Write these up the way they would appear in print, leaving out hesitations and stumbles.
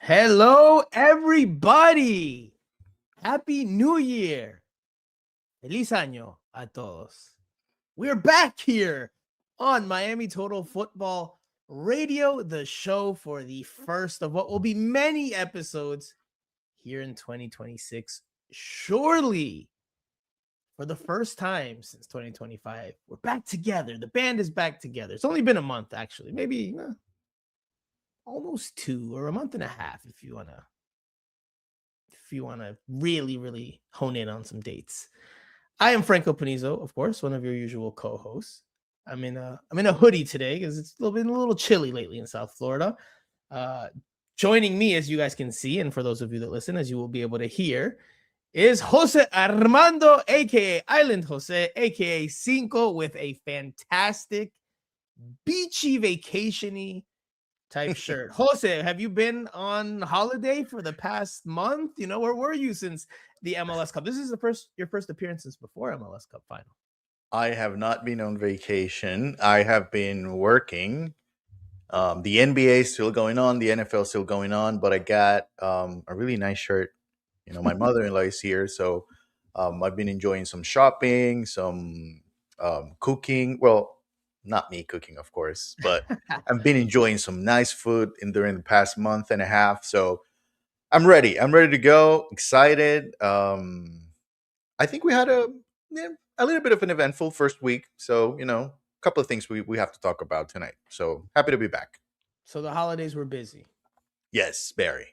Hello, everybody. Happy New Year. Feliz año a todos. We're back here on Miami Total Football Radio, the show for the first of what will be many episodes here in 2026. Surely, for the first time since 2025, we're back together. The band is back together. It's only been a month, actually. Maybe almost 2 or a month and a half if you want to really hone in on some dates. I am Franco Panizo, of course, one of your usual co-hosts. I'm in a hoodie today because it's been a little chilly lately in South Florida. Joining me, as you guys can see, and for those of you that listen, as you will be able to hear, is Jose Armando, aka Island Jose, aka Cinco, with a fantastic beachy vacationy type shirt. Jose, have you been on holiday for the past month? Where were you since the MLS Cup? This is your first appearance since before MLS Cup final. I have not been on vacation. I have been working. The NBA is still going on. The NFL is still going on. But I got a really nice shirt. My mother-in-law is here, so I've been enjoying some shopping, some cooking. Well, not me cooking, of course, but I've been enjoying some nice food during the past month and a half. So I'm ready. I'm ready to go. Excited. I think we had a little bit of an eventful first week. So, a couple of things we have to talk about tonight. So happy to be back. So the holidays were busy. Yes, very.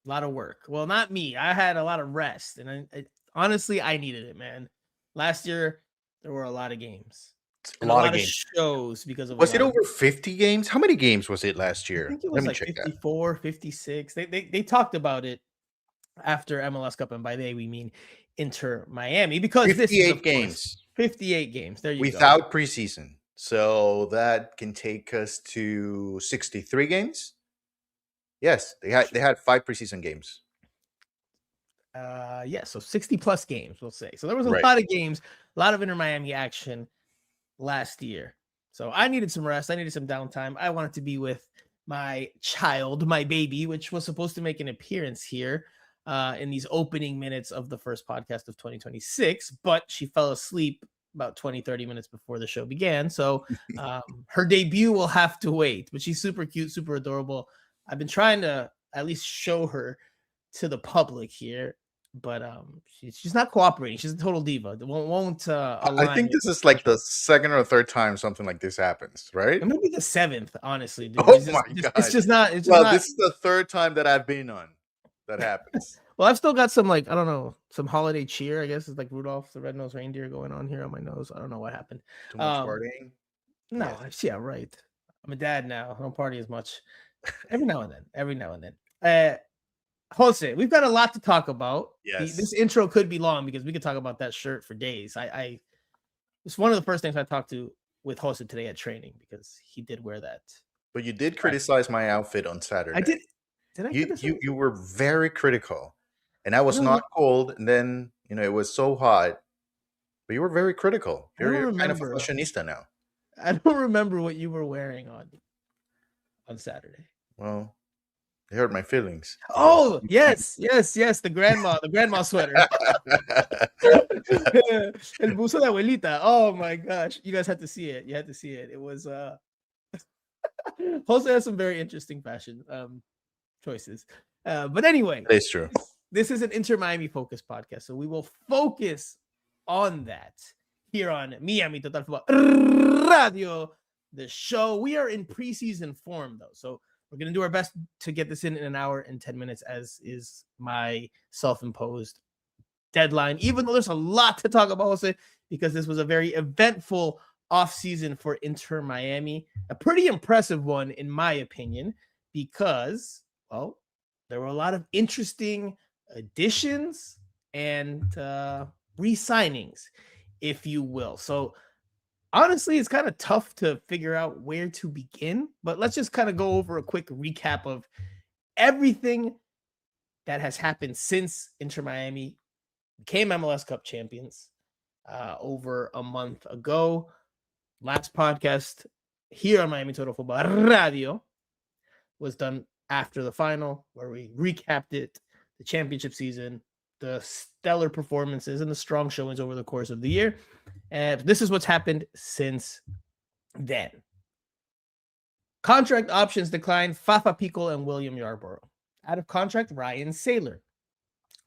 A lot of work. Well, not me. I had a lot of rest. And honestly, I needed it, man. Last year, there were a lot of games. A lot of games. Shows because of was it over 50 games? How many games was it last year? I think it was like 54, 56. They talked about it after MLS Cup, and by they we mean Inter Miami, because 58 this is, games. 58 games. There you go. Without preseason. So that can take us to 63 games. Yes, they had 5 preseason games. So 60 plus games, we'll say. So there was a lot of games, a lot of Inter Miami action last year. So I needed some rest. I needed some downtime. I wanted to be with my child, my baby, which was supposed to make an appearance here in these opening minutes of the first podcast of 2026, but she fell asleep about 20-30 minutes before the show began. So her debut will have to wait, but she's super cute, super adorable. I've been trying to at least show her to the public here, but she's not cooperating. She's a total diva. Won't I think this is like the second or third time something like this happens, right? It might be the 7th, honestly. Dude. Oh my God. It's just not. This is the third time that I've been on that happens. Well, I've still got some, I don't know, some holiday cheer, I guess. It's like Rudolph the Red-Nosed Reindeer going on here on my nose. I don't know what happened. Too much partying? No, yes. Yeah, right. I'm a dad now. I don't party as much. Every now and then. Jose, we've got a lot to talk about. Yes. This intro could be long because we could talk about that shirt for days. It's one of the first things I talked with Jose today at training because he did wear that. But you did criticize my outfit on Saturday. I did. Did I criticize? You were very critical. And I was not cold, and then it was so hot. But you were very critical. You're kind of a fashionista now. I don't remember what you were wearing on Saturday. Well, it hurt my feelings. Oh, yes, the grandma sweater. El buzo de abuelita. Oh my gosh. You guys had to see it. You had to see it. It was Jose has some very interesting fashion choices. But anyway, it's true. This is an Inter Miami focused podcast, so we will focus on that here on Miami Total Football Radio, the show. We are in preseason form, though, so we're going to do our best to get this in an hour and 10 minutes, as is my self-imposed deadline, even though there's a lot to talk about, Jose, because this was a very eventful offseason for Inter Miami. A pretty impressive one, in my opinion, because, well, there were a lot of interesting additions and re-signings, if you will. So honestly, it's kind of tough to figure out where to begin, but let's just kind of go over a quick recap of everything that has happened since Inter Miami became MLS Cup champions over a month ago. Last podcast here on Miami Total Football Radio was done after the final, where we recapped it, the championship season, the stellar performances, and the strong showings over the course of the year. And this is what's happened since then. Contract options declined Fafa Pickle and William Yarborough. Out of contract, Ryan Saylor.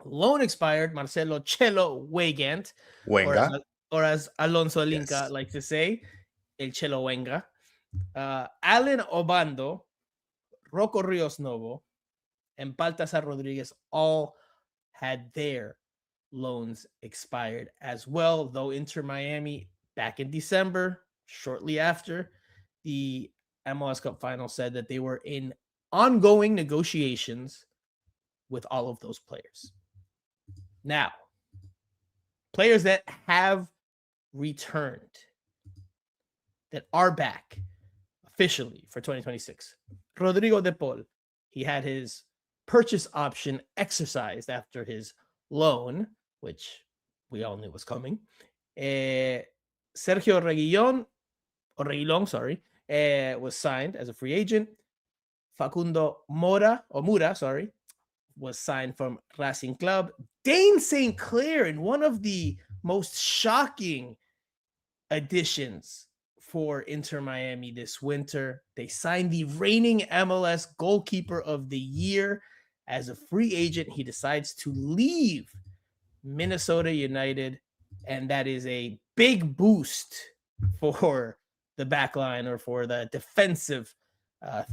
Loan expired, Marcelo Chelo Weigand, Wenga. or as Alonso Linka Yes. likes to say, El Chelo Wenga. Alan Obando, Rocco Rios Novo, and Baltasar Rodriguez all had their loans expired as well, though Inter Miami back in December, shortly after the MLS Cup final, said that they were in ongoing negotiations with all of those players. Now, players that have returned, that are back officially for 2026. Rodrigo de Paul, he had his purchase option exercised after his loan, which we all knew was coming. Sergio Reguilon, was signed as a free agent. Facundo Mura, was signed from Racing Club. Dane St. Clair, in one of the most shocking additions for Inter Miami this winter. They signed the reigning MLS goalkeeper of the year as a free agent. He decides to leave Minnesota United, and that is a big boost for the back line, or for the defensive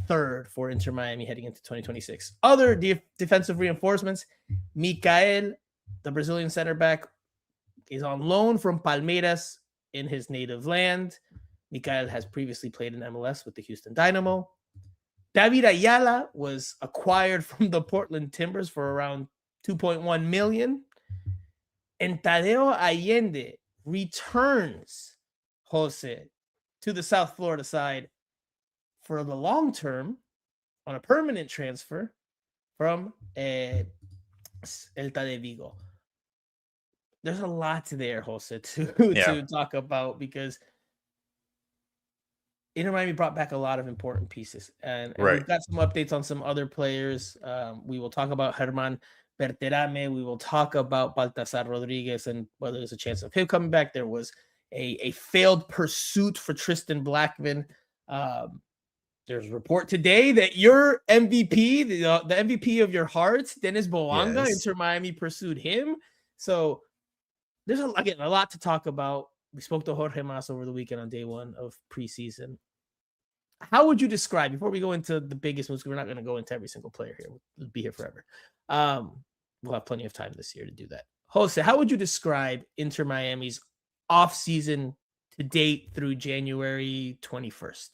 third for Inter Miami heading into 2026. Other defensive reinforcements: Mikael, the Brazilian center back, is on loan from Palmeiras in his native land. Mikael has previously played in MLS with the Houston Dynamo. David Ayala was acquired from the Portland Timbers for around $2.1 million. And Tadeo Allende returns, Jose, to the South Florida side for the long term on a permanent transfer from El de Vigo. There's a lot there, Jose, to talk about, because Inter Miami brought back a lot of important pieces. And we've got some updates on some other players. We will talk about German Berterame. We will talk about Baltasar Rodriguez and whether there's a chance of him coming back. There was a failed pursuit for Tristan Blackman. There's a report today that your MVP, the MVP of your heart, Dennis Boanga, Inter Miami pursued him. So there's a lot to talk about. We spoke to Jorge Mas over the weekend on day one of preseason. How would you describe, before we go into the biggest moves, we're not going to go into every single player here. We'll be here forever. We'll have plenty of time this year to do that. Jose, how would you describe Inter Miami's offseason to date through January 21st?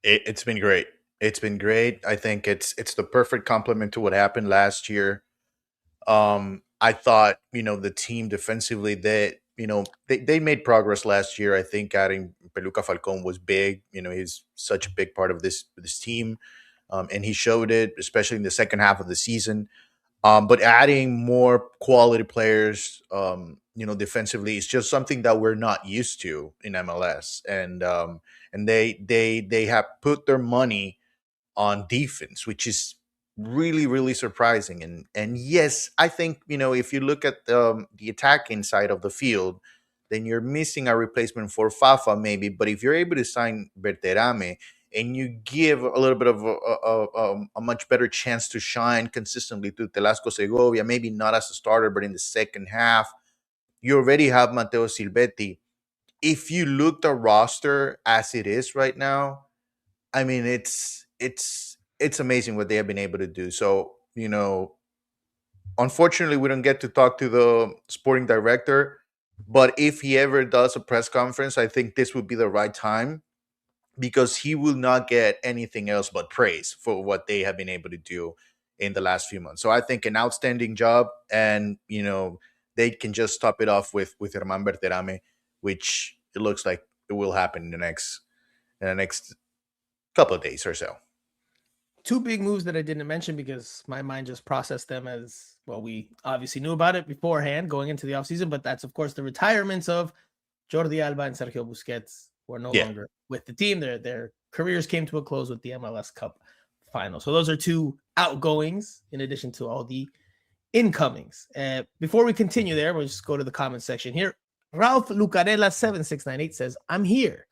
It's been great. It's been great. I think it's the perfect complement to what happened last year. I thought, the team defensively, they made progress last year. I think adding Peluca Falcon was big. He's such a big part of this team, and he showed it, especially in the second half of the season. But adding more quality players, defensively, is just something that we're not used to in MLS, and they have put their money on defense, which is really, really surprising. And yes, I think, if you look at the attacking side of the field, then you're missing a replacement for Fafa maybe. But if you're able to sign Berterame and you give a little bit of a much better chance to shine consistently to Telasco Segovia, maybe not as a starter, but in the second half, you already have Matteo Silvetti. If you look the roster as it is right now, I mean, it's amazing what they have been able to do. So, unfortunately, we don't get to talk to the sporting director, but if he ever does a press conference, I think this would be the right time, because he will not get anything else but praise for what they have been able to do in the last few months. So I think an outstanding job, and, they can just top it off with German Berterame, which it looks like it will happen in the next couple of days or so. Two big moves that I didn't mention because my mind just processed them as, well, we obviously knew about it beforehand going into the offseason, but that's, of course, the retirements of Jordi Alba and Sergio Busquets, who are no longer with the team. Their careers came to a close with the MLS Cup final. So those are 2 outgoings in addition to all the incomings. Before we continue there, we'll just go to the comment section here. Ralph Lucarella 7698 says, I'm here.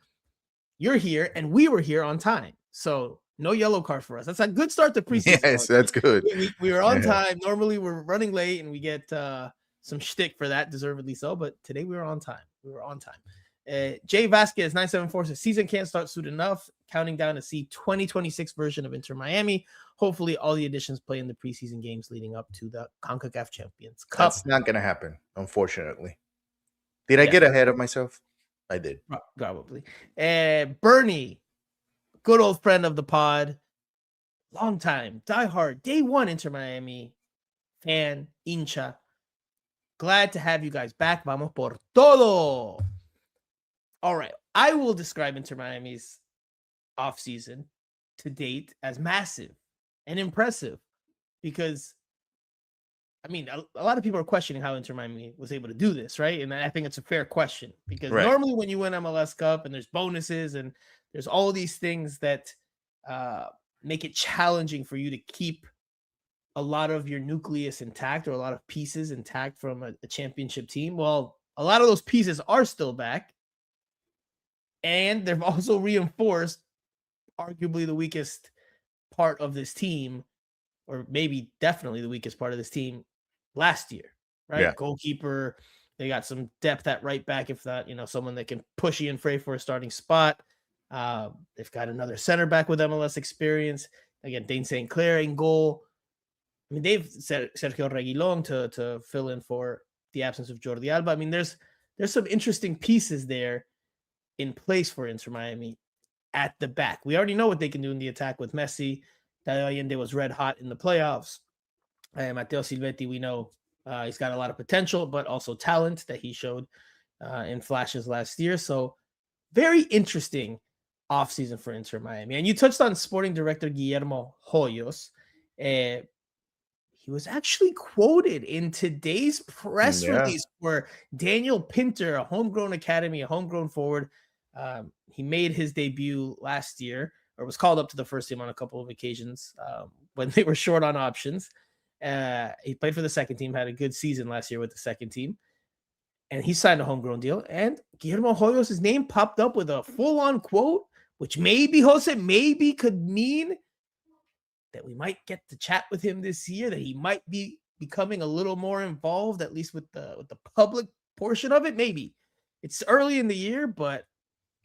You're here, and we were here on time. So no yellow card for us. That's a good start to preseason. Yes, that's good. We were on time. Normally we're running late, and we get some shtick for that, deservedly so. But today we were on time. Jay Vasquez 974 says, season can't start soon enough. Counting down to see 2026 version of Inter Miami. Hopefully all the additions play in the preseason games leading up to the CONCACAF Champions Cup. That's not going to happen, unfortunately. Did I get ahead of myself? I did. Probably. Bernie, good old friend of the pod, long time, diehard, day one Inter Miami fan, hincha. Glad to have you guys back. Vamos por todo. All right. I will describe Inter Miami's offseason to date as massive and impressive because, I mean, a lot of people are questioning how Inter Miami was able to do this, right? And I think it's a fair question because normally when you win MLS Cup and there's bonuses and there's all these things that make it challenging for you to keep a lot of your nucleus intact or a lot of pieces intact from a championship team. Well, a lot of those pieces are still back. And they've also reinforced arguably the weakest part of this team, or maybe definitely the weakest part of this team last year, right? Yeah. Goalkeeper, they got some depth at right back, if not, someone that can push Ian Frey for a starting spot. They've got another center back with MLS experience. Again, Dane St. Clair in goal. I mean, they've set Sergio Reguilon to fill in for the absence of Jordi Alba. I mean, there's some interesting pieces there in place for Inter Miami at the back. We already know what they can do in the attack with Messi. Dayo Allende was red hot in the playoffs. Matteo Silvetti, we know he's got a lot of potential, but also talent that he showed in flashes last year. So very interesting offseason for Inter Miami. And you touched on sporting director Guillermo Hoyos. He was actually quoted in today's press release for Daniel Pinter, a homegrown academy, a homegrown forward. He made his debut last year, or was called up to the first team on a couple of occasions when they were short on options. He played for the second team, had a good season last year with the second team, and he signed a homegrown deal. And Guillermo Hoyos' name popped up with a full-on quote, which maybe, Jose, could mean that we might get to chat with him this year, that he might be becoming a little more involved, at least with the public portion of it. Maybe it's early in the year, but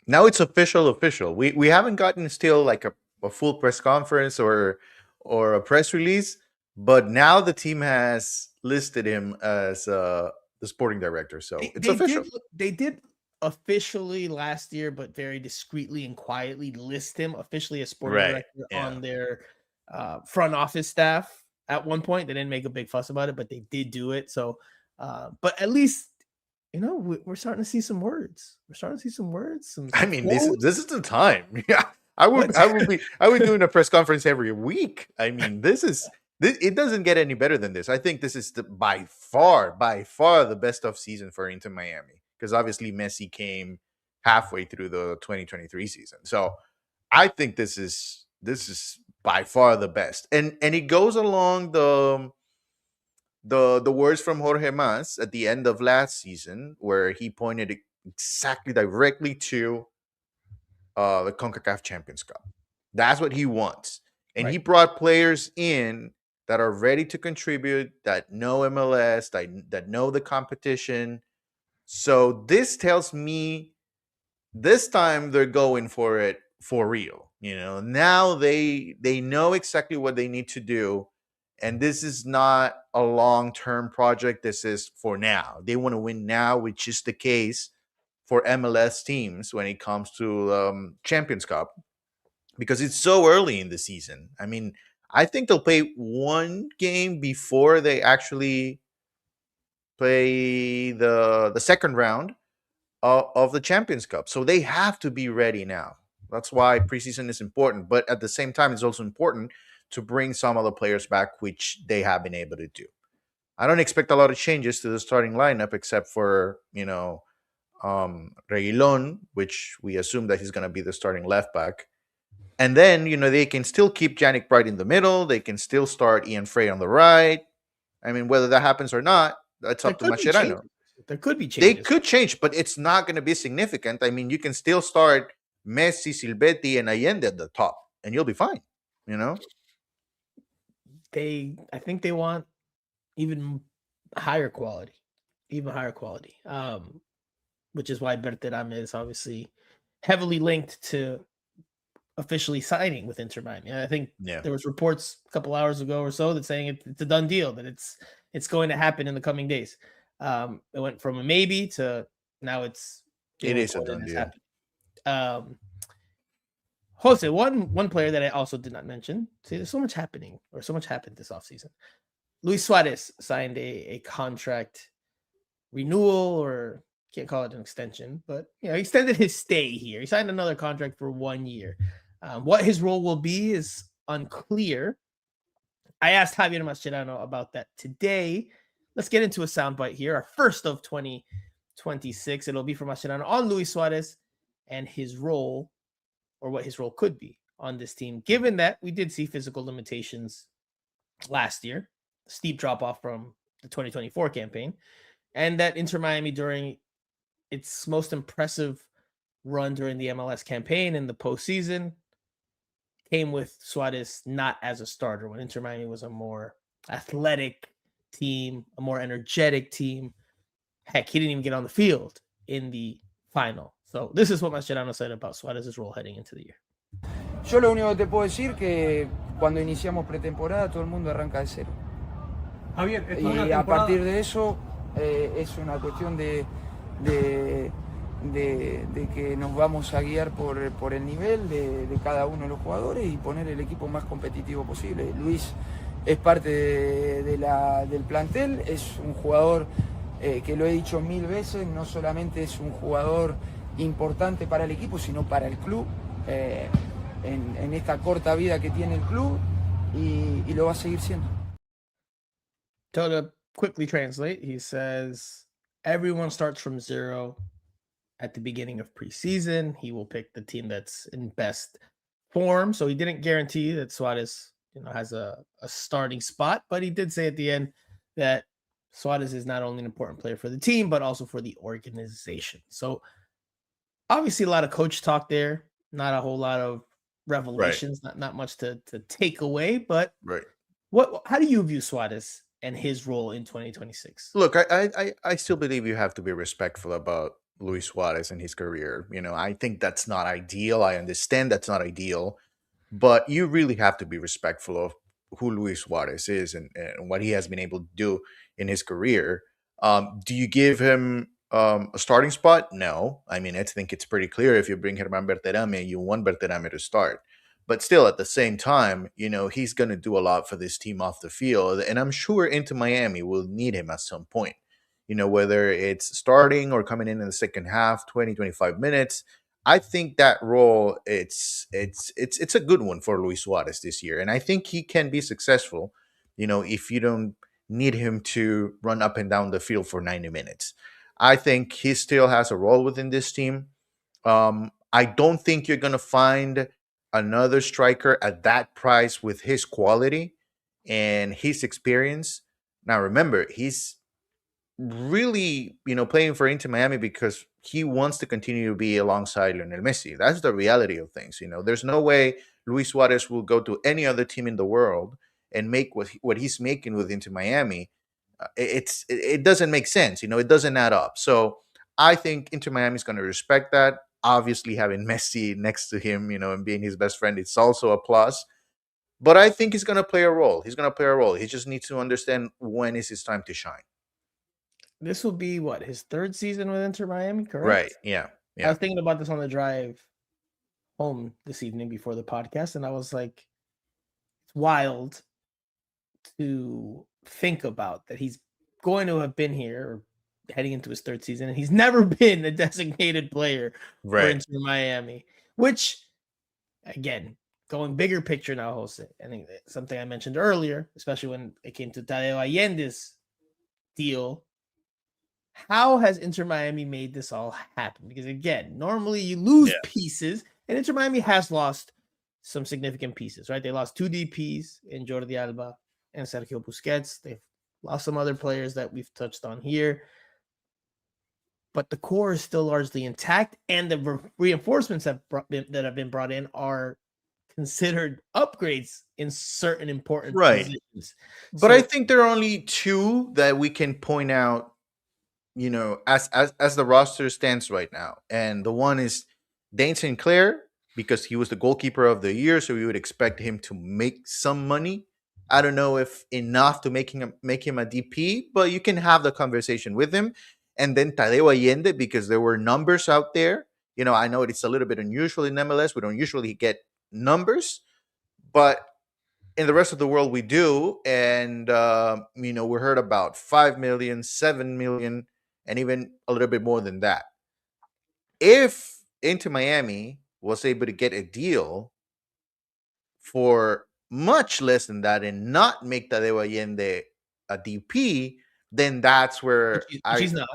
now it's official. We haven't gotten still like a full press conference or a press release, but now the team has listed him as the sporting director. So it's official. They did officially last year, but very discreetly and quietly list him officially as sporting director on their front office staff at one point. They didn't make a big fuss about it, but they did do it. So, but at least, we're starting to see some words. I mean, this is the time. Yeah, I would be doing a press conference every week. I mean, it doesn't get any better than this. I think this is by far the best off season for Inter Miami, because obviously Messi came halfway through the 2023 season. So I think this is by far the best, and it goes along the words from Jorge Mas at the end of last season, where he pointed exactly directly to the CONCACAF Champions Cup. That's what he wants, and he brought players in that are ready to contribute, that know MLS, that know the competition. So this tells me this time they're going for it for real. Now they know exactly what they need to do. And this is not a long-term project. This is for now. They want to win now, which is the case for MLS teams when it comes to Champions Cup, because it's so early in the season. I mean, I think they'll play one game before they actually play the second round of the Champions Cup. So they have to be ready now. That's why preseason is important. But at the same time, it's also important to bring some of the players back, which they have been able to do. I don't expect a lot of changes to the starting lineup, except for, Reguilon, which we assume that he's going to be the starting left back. And then, they can still keep Yannick Bright in the middle. They can still start Ian Frey on the right. I mean, whether that happens or not, that's There up to could be Mascherano. changes. There could be They changes. could change, but it's not going to be significant. I mean, you can still start Messi, Silvetti, and Allende at the top, and you'll be fine. I think they want even higher quality, which is why Berterame is obviously heavily linked to officially signing with Inter Miami. And I think there was reports a couple hours ago or so that saying it's a done deal, that it's going to happen in the coming days. It went from a maybe to now it is a done deal. Jose, one player that I also did not mention. See, there's so much happening, or so much happened this offseason. Luis Suarez signed a contract renewal, or can't call it an extension, but he extended his stay here. He signed another contract for 1 year. What his role will be is unclear. I asked Javier Mascherano about that today. Let's get into a soundbite here, our first of 2026. It'll be from Mascherano on Luis Suarez and his role, or what his role could be on this team, given that we did see physical limitations last year, steep drop off from the 2024 campaign, and that Inter Miami, during its most impressive run during the MLS campaign in the postseason, came with Suarez not as a starter, when Inter Miami was a more athletic team, a more energetic team. Heck, he didn't even get on the field in the final. So this is what Mascherano said about Suarez's role heading into the year. Yo lo único que te puedo decir que cuando iniciamos pretemporada todo el mundo arranca de cero. Javier, y a partir de eso es una cuestión de que nos vamos a guiar por el nivel de cada uno de los jugadores y poner el equipo más competitivo posible. Luis es parte del plantel, es un jugador que lo he dicho 1000 veces, no solamente es un jugador importante para el equipo, sino para el club, en esta corta vida que tiene el club, y lo va a seguir siendo. To quickly translate, he says everyone starts from zero at the beginning of preseason. He will pick the team that's in best form. So he didn't guarantee that Suarez, has a starting spot, but he did say at the end that Suarez is not only an important player for the team, but also for the organization. So obviously a lot of coach talk there, not a whole lot of revelations, right. not much to take away, but right. How do you view Suarez and his role in 2026? Look, I still believe you have to be respectful about Luis Suarez and his career. I think that's not ideal. I understand that's not ideal, but you really have to be respectful of who Luis Suarez is and what he has been able to do in his career. Do you give him a starting spot? No. I mean, I think it's pretty clear if you bring German Berterame, you want Berterame to start. But still, at the same time, he's going to do a lot for this team off the field. And I'm sure Inter Miami will need him at some point. Whether it's starting or coming in the second half, 20, 25 minutes. I think that role, it's a good one for Luis Suarez this year. And I think he can be successful, if you don't need him to run up and down the field for 90 minutes. I think he still has a role within this team. I don't think you're going to find another striker at that price with his quality and his experience. Now, remember, he's really, playing for Inter Miami because he wants to continue to be alongside Lionel Messi. That's the reality of things. There's no way Luis Suarez will go to any other team in the world and make what he's making with Inter Miami. It doesn't make sense. It doesn't add up. So I think Inter Miami is going to respect that. Obviously, having Messi next to him, and being his best friend, it's also a plus. But I think he's going to play a role. He just needs to understand when is his time to shine. This will be his third season with Inter Miami, correct? Right. Yeah. I was thinking about this on the drive home this evening before the podcast, and I was like, it's wild to think about that he's going to have been here or heading into his third season, and he's never been a designated player for Inter Miami, which, again, going bigger picture now, Jose, I think something I mentioned earlier, especially when it came to Tadeo Allende's deal. How has Inter Miami made this all happen? Because, again, normally you lose pieces, and Inter Miami has lost some significant pieces, right? They lost 2 DPs in Jordi Alba and Sergio Busquets. They've lost some other players that we've touched on here. But the core is still largely intact, and the reinforcements that have been brought in are considered upgrades in certain important positions. But I think there are only 2 that we can point out, as the roster stands right now. And the one is Dane Sinclair, because he was the goalkeeper of the year, so we would expect him to make some money. I don't know if enough to make him a DP, but you can have the conversation with him. And then Tadeo Allende, because there were numbers out there. I know it's a little bit unusual in MLS. We don't usually get numbers, but in the rest of the world we do. And we heard about 5 million, 7 million, and even a little bit more than that. If Inter Miami was able to get a deal for much less than that and not make Tadeo Allende a DP, then that's where he's not.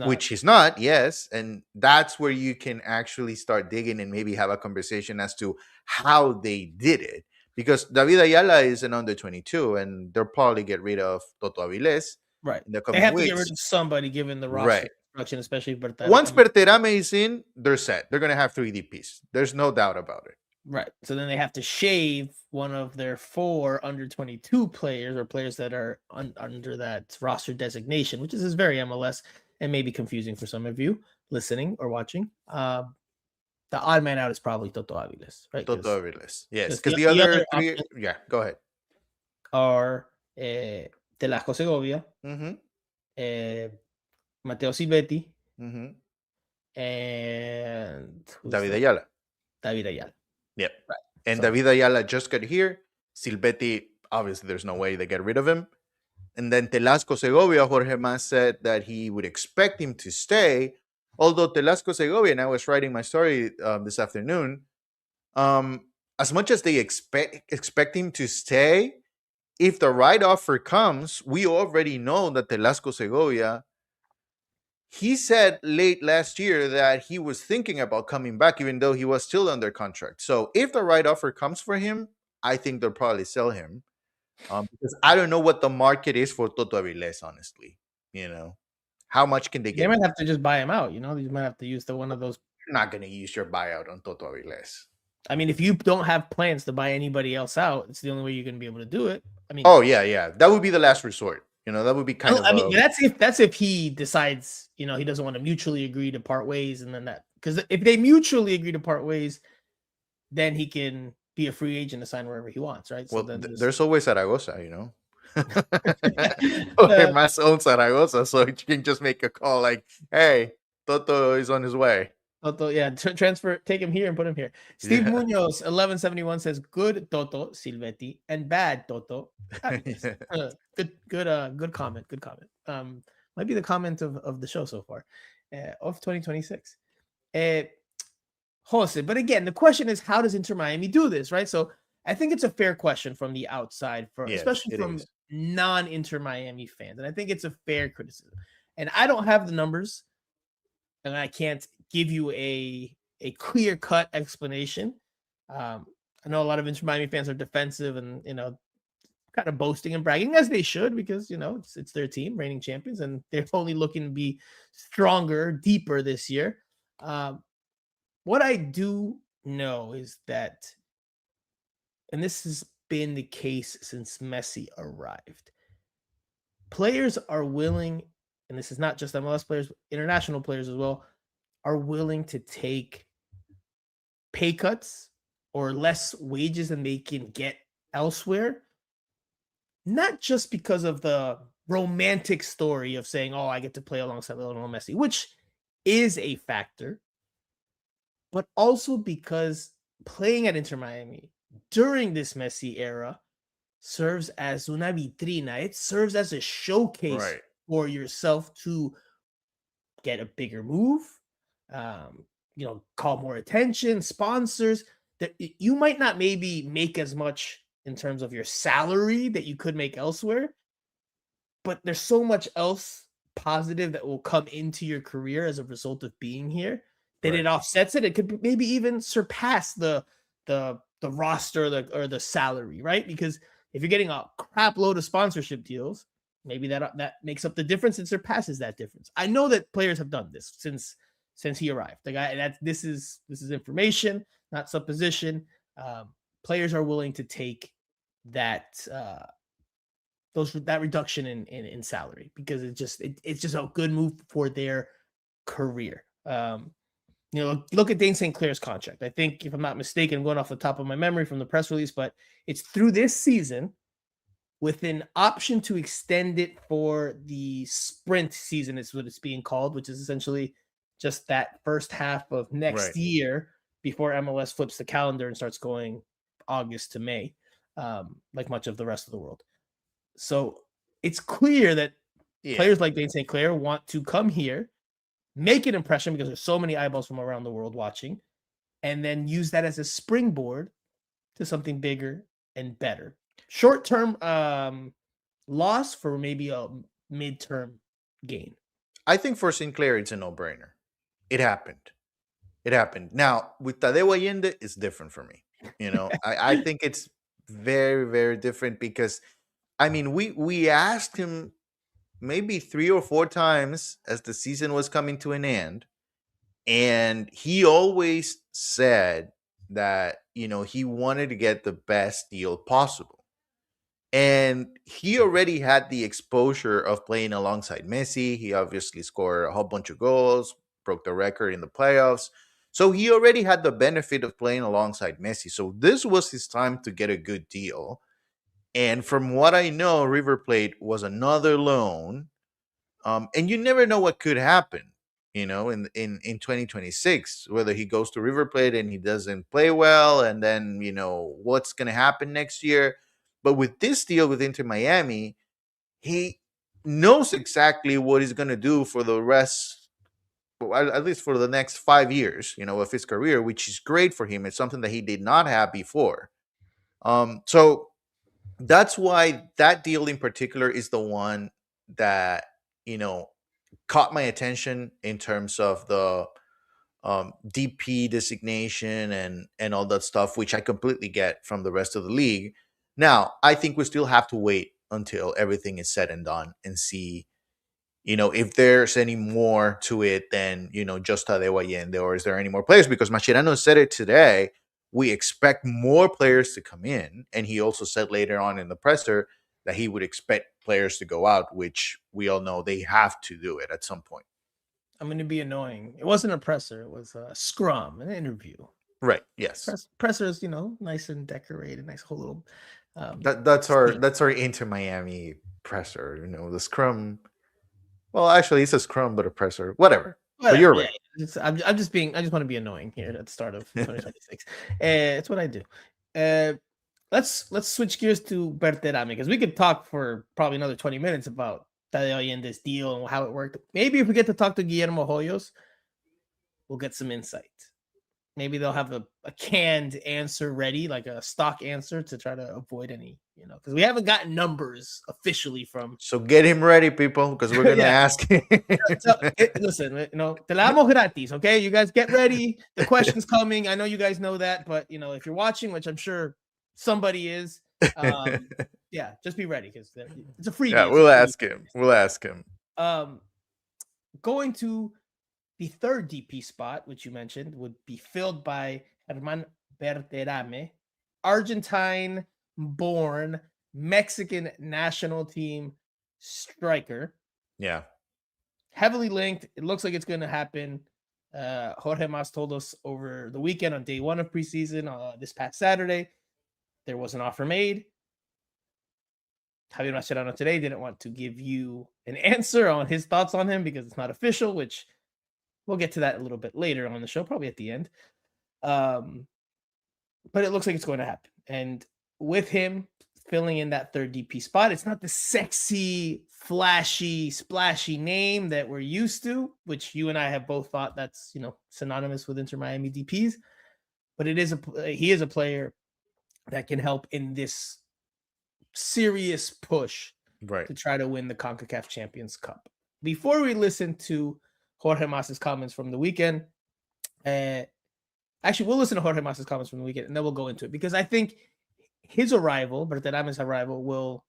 Which he's not, yes. And that's where you can actually start digging and maybe have a conversation as to how they did it. Because David Ayala is an under 22, and they'll probably get rid of Toto Avilés. Right. In the they have weeks. To get rid of somebody given the roster construction, especially Berterame. Once Berterame is in, they're set. They're going to have 3 DPs. There's no doubt about it. Right. So then they have to shave one of their 4 under 22 players, or players that are under that roster designation, which is very MLS and maybe confusing for some of you listening or watching. The odd man out is probably Toto Avilés, right? Toto Avilés, yes. Because the other 3, go ahead. Are Telasco Segovia, Matteo Silvetti, and David Ayala. Yep. Right. And David Ayala just got here. Silvetti, obviously, there's no way they get rid of him. And then Telasco Segovia, Jorge Mas said that he would expect him to stay. Although Telasco Segovia, and I was writing my story this afternoon, as much as they expect him to stay, if the right offer comes, we already know that Telasco Segovia, he said late last year that he was thinking about coming back, even though he was still under contract. So if the right offer comes for him, I think they'll probably sell him. Because I don't know what the market is for Toto Avilés, honestly. How much can they get? They might have to just buy him out. You might have to use one of those. You're not going to use your buyout on Toto Avilés. I mean, if you don't have plans to buy anybody else out, it's the only way you're going to be able to do it. I mean, that would be the last resort. That would be kind of. I mean, that's if he decides, he doesn't want to mutually agree to part ways, and then that, because if they mutually agree to part ways, then he can be a free agent to sign wherever he wants, right? Well, so there's always Zaragoza, Mas owns Zaragoza, so you can just make a call like, "Hey, Toto is on his way." Toto, transfer, take him here and put him here. Steve Munoz, 1171 says, "Good Toto Silvetti and bad Toto." Good comment. Good comment. Might be the comment of the show so far, of 2026. Jose, but again, the question is, how does Inter Miami do this, right? So I think it's a fair question from the outside, especially from non-Inter Miami fans, and I think it's a fair criticism. And I don't have the numbers, and I can't give you a clear-cut explanation. I know a lot of Inter Miami fans are defensive and kind of boasting and bragging, as they should, because it's their team, reigning champions, and they're only looking to be stronger, deeper this year. What I do know is that, and this has been the case since Messi arrived, players are willing, and this is not just MLS players, international players as well, are willing to take pay cuts or less wages than they can get elsewhere, not just because of the romantic story of saying, "Oh, I get to play alongside Lionel Messi," which is a factor, but also because playing at Inter Miami during this Messi era serves as una vitrina. It serves as a showcase for yourself to get a bigger move, call more attention, sponsors. That you might not maybe make as much in terms of your salary that you could make elsewhere, but there's so much else positive that will come into your career as a result of being here that it offsets it. It could maybe even surpass the the roster or the salary, right? Because if you're getting a crap load of sponsorship deals, maybe that makes up the difference and surpasses that difference. I know that players have done this since he arrived. The guy this is information, not supposition. Players are willing to take that that reduction in salary because it's just a good move for their career. Look at Dane St. Clair's contract. I think, if I'm not mistaken, I'm going off the top of my memory from the press release, but it's through this season with an option to extend it for the sprint season is what it's being called, which is essentially just that first half of next year before MLS flips the calendar and starts going August to May, like much of the rest of the world. So it's clear that players like Dane St. Clair want to come here, make an impression because there's so many eyeballs from around the world watching, and then use that as a springboard to something bigger and better. Short-term loss for maybe a mid-term gain. I think for Sinclair, it's a no-brainer. It happened. Now, with Tadeo Allende, it's different for me. I think it's very, very different because, I mean, we asked him maybe 3 or 4 times as the season was coming to an end, and he always said that, he wanted to get the best deal possible. And he already had the exposure of playing alongside Messi. He obviously scored a whole bunch of goals, broke the record in the playoffs. So he already had the benefit of playing alongside Messi. So this was his time to get a good deal. And from what I know, River Plate was another loan. And you never know what could happen, in 2026, whether he goes to River Plate and he doesn't play well, and then, what's going to happen next year. But with this deal with Inter Miami, he knows exactly what he's going to do for the rest, at least for the next 5 years, of his career, which is great for him. It's something that he did not have before. So that's why that deal in particular is the one that, caught my attention in terms of the DP designation and all that stuff, which I completely get from the rest of the league. Now, I think we still have to wait until everything is said and done and see, if there's any more to it than, just Tadeo Allende, or is there any more players? Because Mascherano said it today. We expect more players to come in. And he also said later on in the presser that he would expect players to go out, which we all know they have to do it at some point. I'm going to be annoying. It wasn't a presser. It was a scrum, an interview. Right. Yes. Pressers, nice and decorated, nice whole little. That's our Inter Miami presser. The scrum. Well, actually, it's a scrum, but a presser. Whatever. But you're right. I just want to be annoying here at the start of 2026. It's what I do. Let's switch gears to Berterame, because we could talk for probably another 20 minutes about Tadeo Allende's deal and how it worked. Maybe if we get to talk to Guillermo Hoyos, we'll get some insight. Maybe they'll have a canned answer ready, like a stock answer, to try to avoid any, because we haven't gotten numbers officially from. So get him ready, people, because we're going to ask him. Listen, te la damos gratis, okay? You guys get ready. The question's coming. I know you guys know that, but, if you're watching, which I'm sure somebody is, just be ready, because it's a free. Yeah, we'll ask him. Going to the third DP spot, which you mentioned, would be filled by German Berterame, Argentine-born Mexican national team striker. Yeah. Heavily linked. It looks like it's going to happen. Jorge Mas told us over the weekend on day 1 of preseason, this past Saturday, there was an offer made. Javier Mascherano today didn't want to give you an answer on his thoughts on him because it's not official, which we'll get to that a little bit later on the show, probably at the end. But it looks like it's going to happen. And with him filling in that third DP spot, it's not the sexy, flashy, splashy name that we're used to, which you and I have both thought that's, synonymous with Inter Miami DPs. But he is a player that can help in this serious push to try to win the CONCACAF Champions Cup. Before we listen to Jorge Mas's comments from the weekend, I Actually, we'll listen to Jorge Mas's comments from the weekend, and then we'll go into it, because I think his arrival, Berterame's arrival, will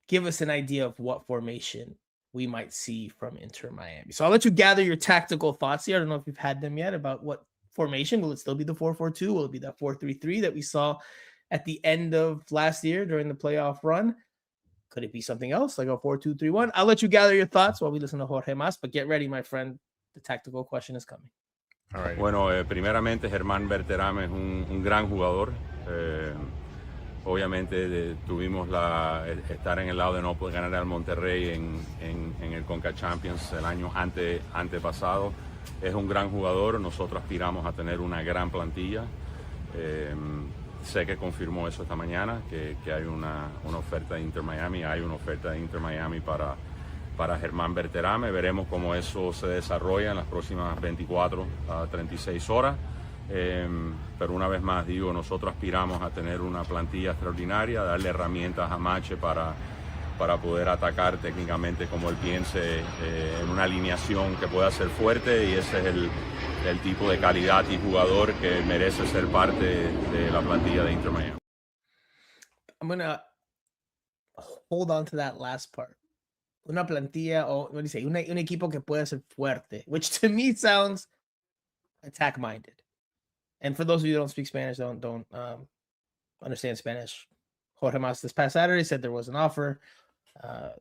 give us an idea of what formation we might see from Inter Miami. So I'll let you gather your tactical thoughts here. I don't know if you've had them yet about what formation. Will it still be the 4-4-2? Will it be that 4-3-3 that we saw at the end of last year during the playoff run? Could it be something else, like a 4-2-3-1? I'll let you gather your thoughts while we listen to Jorge Mas, but get ready, my friend. The tactical question is coming. All right. Bueno, primeramente Germán Berterame es un gran jugador. Obviamente tuvimos estar en el lado de no poder ganar al Monterrey en el Conca Champions el año antepasado. Es un gran jugador, nosotros aspiramos a tener una gran plantilla. Sé que confirmó eso esta mañana, que hay una oferta de Inter Miami, hay una oferta de Inter Miami para Germán Berterame. Veremos cómo eso se desarrolla en las próximas 24 a 36 horas. Pero una vez más digo, nosotros aspiramos a tener una plantilla extraordinaria, darle herramientas a Mache para poder atacar técnicamente como él piense, en una alineación que pueda ser fuerte, y ese es el tipo de calidad y jugador que merece ser parte de la plantilla de Inter Miami. I'm going to hold on to that last part. Una plantilla, o what do you say? Un equipo que pueda ser fuerte, which to me sounds attack-minded. And for those of you who don't speak Spanish, don't understand Spanish, Jorge Mas this past Saturday said there was an offer.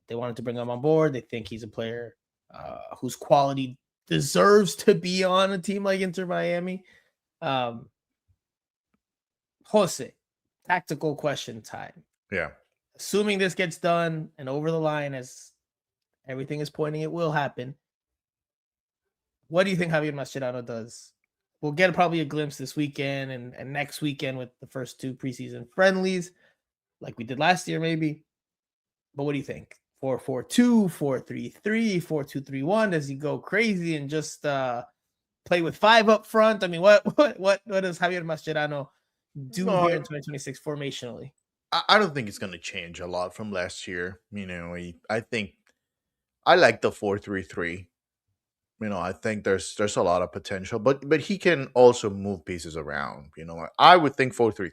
They wanted to bring him on board. They think he's a player whose quality deserves to be on a team like Inter Miami. Jose, tactical question time. Yeah. Assuming this gets done and over the line, as everything is pointing it will happen, what do you think Javier Mascherano does? We'll get probably a glimpse this weekend and next weekend with the first two preseason friendlies, like we did last year, maybe. But what do you think? 4-4-2, 4-3-3, 4-2-3-1? Does he go crazy and just play with five up front? I mean, what does Javier Mascherano do here in 2026 formationally? I don't think it's going to change a lot from last year. I think I like the 4-3-3. I think there's a lot of potential, but he can also move pieces around. I would think 4-3-3,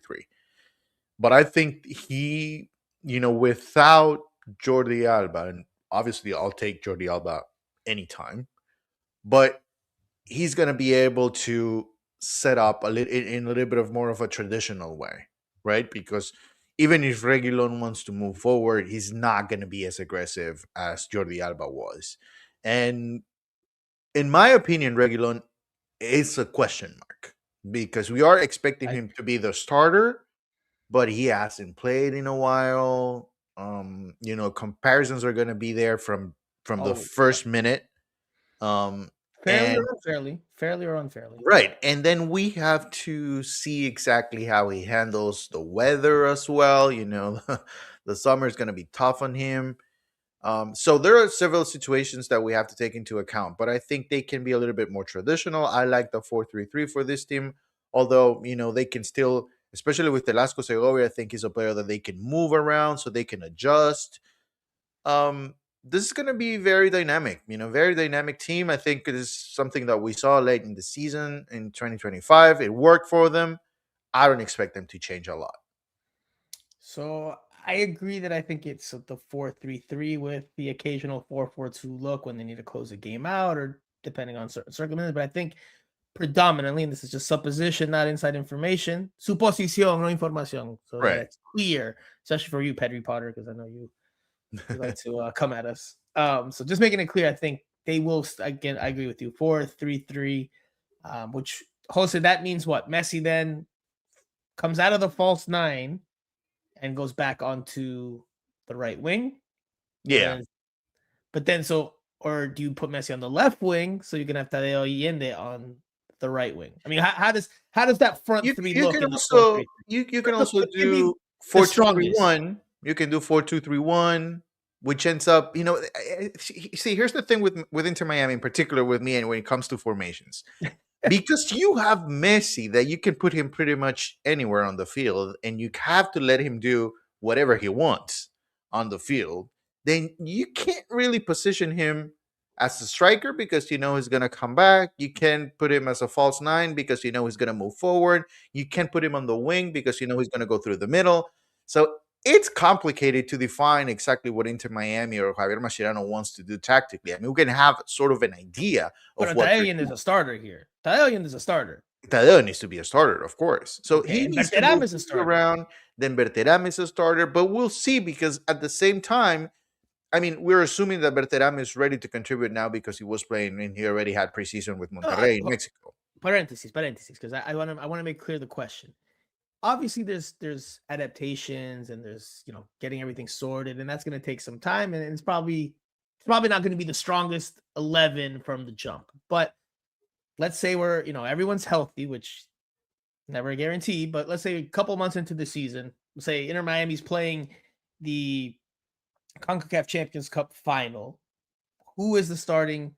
but I think he, without Jordi Alba, and obviously I'll take Jordi Alba anytime, but he's going to be able to set up in a little bit of more of a traditional way, right? Because even if Reguilon wants to move forward, he's not going to be as aggressive as Jordi Alba was. And in my opinion, Reguilon is a question mark, because we are expecting him to be the starter, but he hasn't played in a while. Comparisons are going to be there from the first minute. Fairly or unfairly. Right. And then we have to see exactly how he handles the weather as well. The summer is going to be tough on him. So there are several situations that we have to take into account, but I think they can be a little bit more traditional. I like the 4-3-3 for this team, although, they can still, especially with Velasco Segovia, I think he's a player that they can move around so they can adjust. This is going to be very dynamic, very dynamic team. I think it is something that we saw late in the season in 2025. It worked for them. I don't expect them to change a lot. So I agree that I think it's the 4-3-3 with the occasional 4-4-2 look when they need to close a game out or depending on certain circumstances. But I think predominantly, and this is just supposition, not inside information, suposición, no información. So right. That's clear, especially for you, Pedri Potter, because I know you like to come at us. So just making it clear, I think they will, again, I agree with you, 4-3-3, which, Jose, that means what? Messi then comes out of the false nine and goes back onto the right wing. Yeah. But then, or do you put Messi on the left wing so you can have Tadeo Allende on the right wing? I mean, how does that front three look? You can also do 4-2-3-1. You can do 4-2-3-1, which ends up, see, here's the thing with Inter Miami in particular, with me, and when it comes to formations. Because you have Messi that you can put him pretty much anywhere on the field, and you have to let him do whatever he wants on the field, then you can't really position him as a striker because you know he's going to come back. You can put him as a false nine because you know he's going to move forward. You can put him on the wing because you know he's going to go through the middle. So it's complicated to define exactly what Inter Miami or Javier Mascherano wants to do tactically. I mean, we can have sort of an idea of But what Tadeusz is a starter here. Tadeusz is a starter. Tadeo needs to be a starter, of course. So Okay, he and needs to Berterame move is a starter. around. Then Berterame is a starter, but we'll see because at the same time, I mean, we're assuming that Berterame is ready to contribute now because he was playing and he already had preseason with Monterrey in Mexico. Parentheses, because I want to make clear the question. Obviously, there's adaptations and there's getting everything sorted, and that's going to take some time, and it's probably not going to be the strongest 11 from the jump. But let's say we're everyone's healthy, which never a guarantee, but let's say a couple months into the season, let's say Inter Miami's playing the CONCACAF Champions Cup final. Who is the starting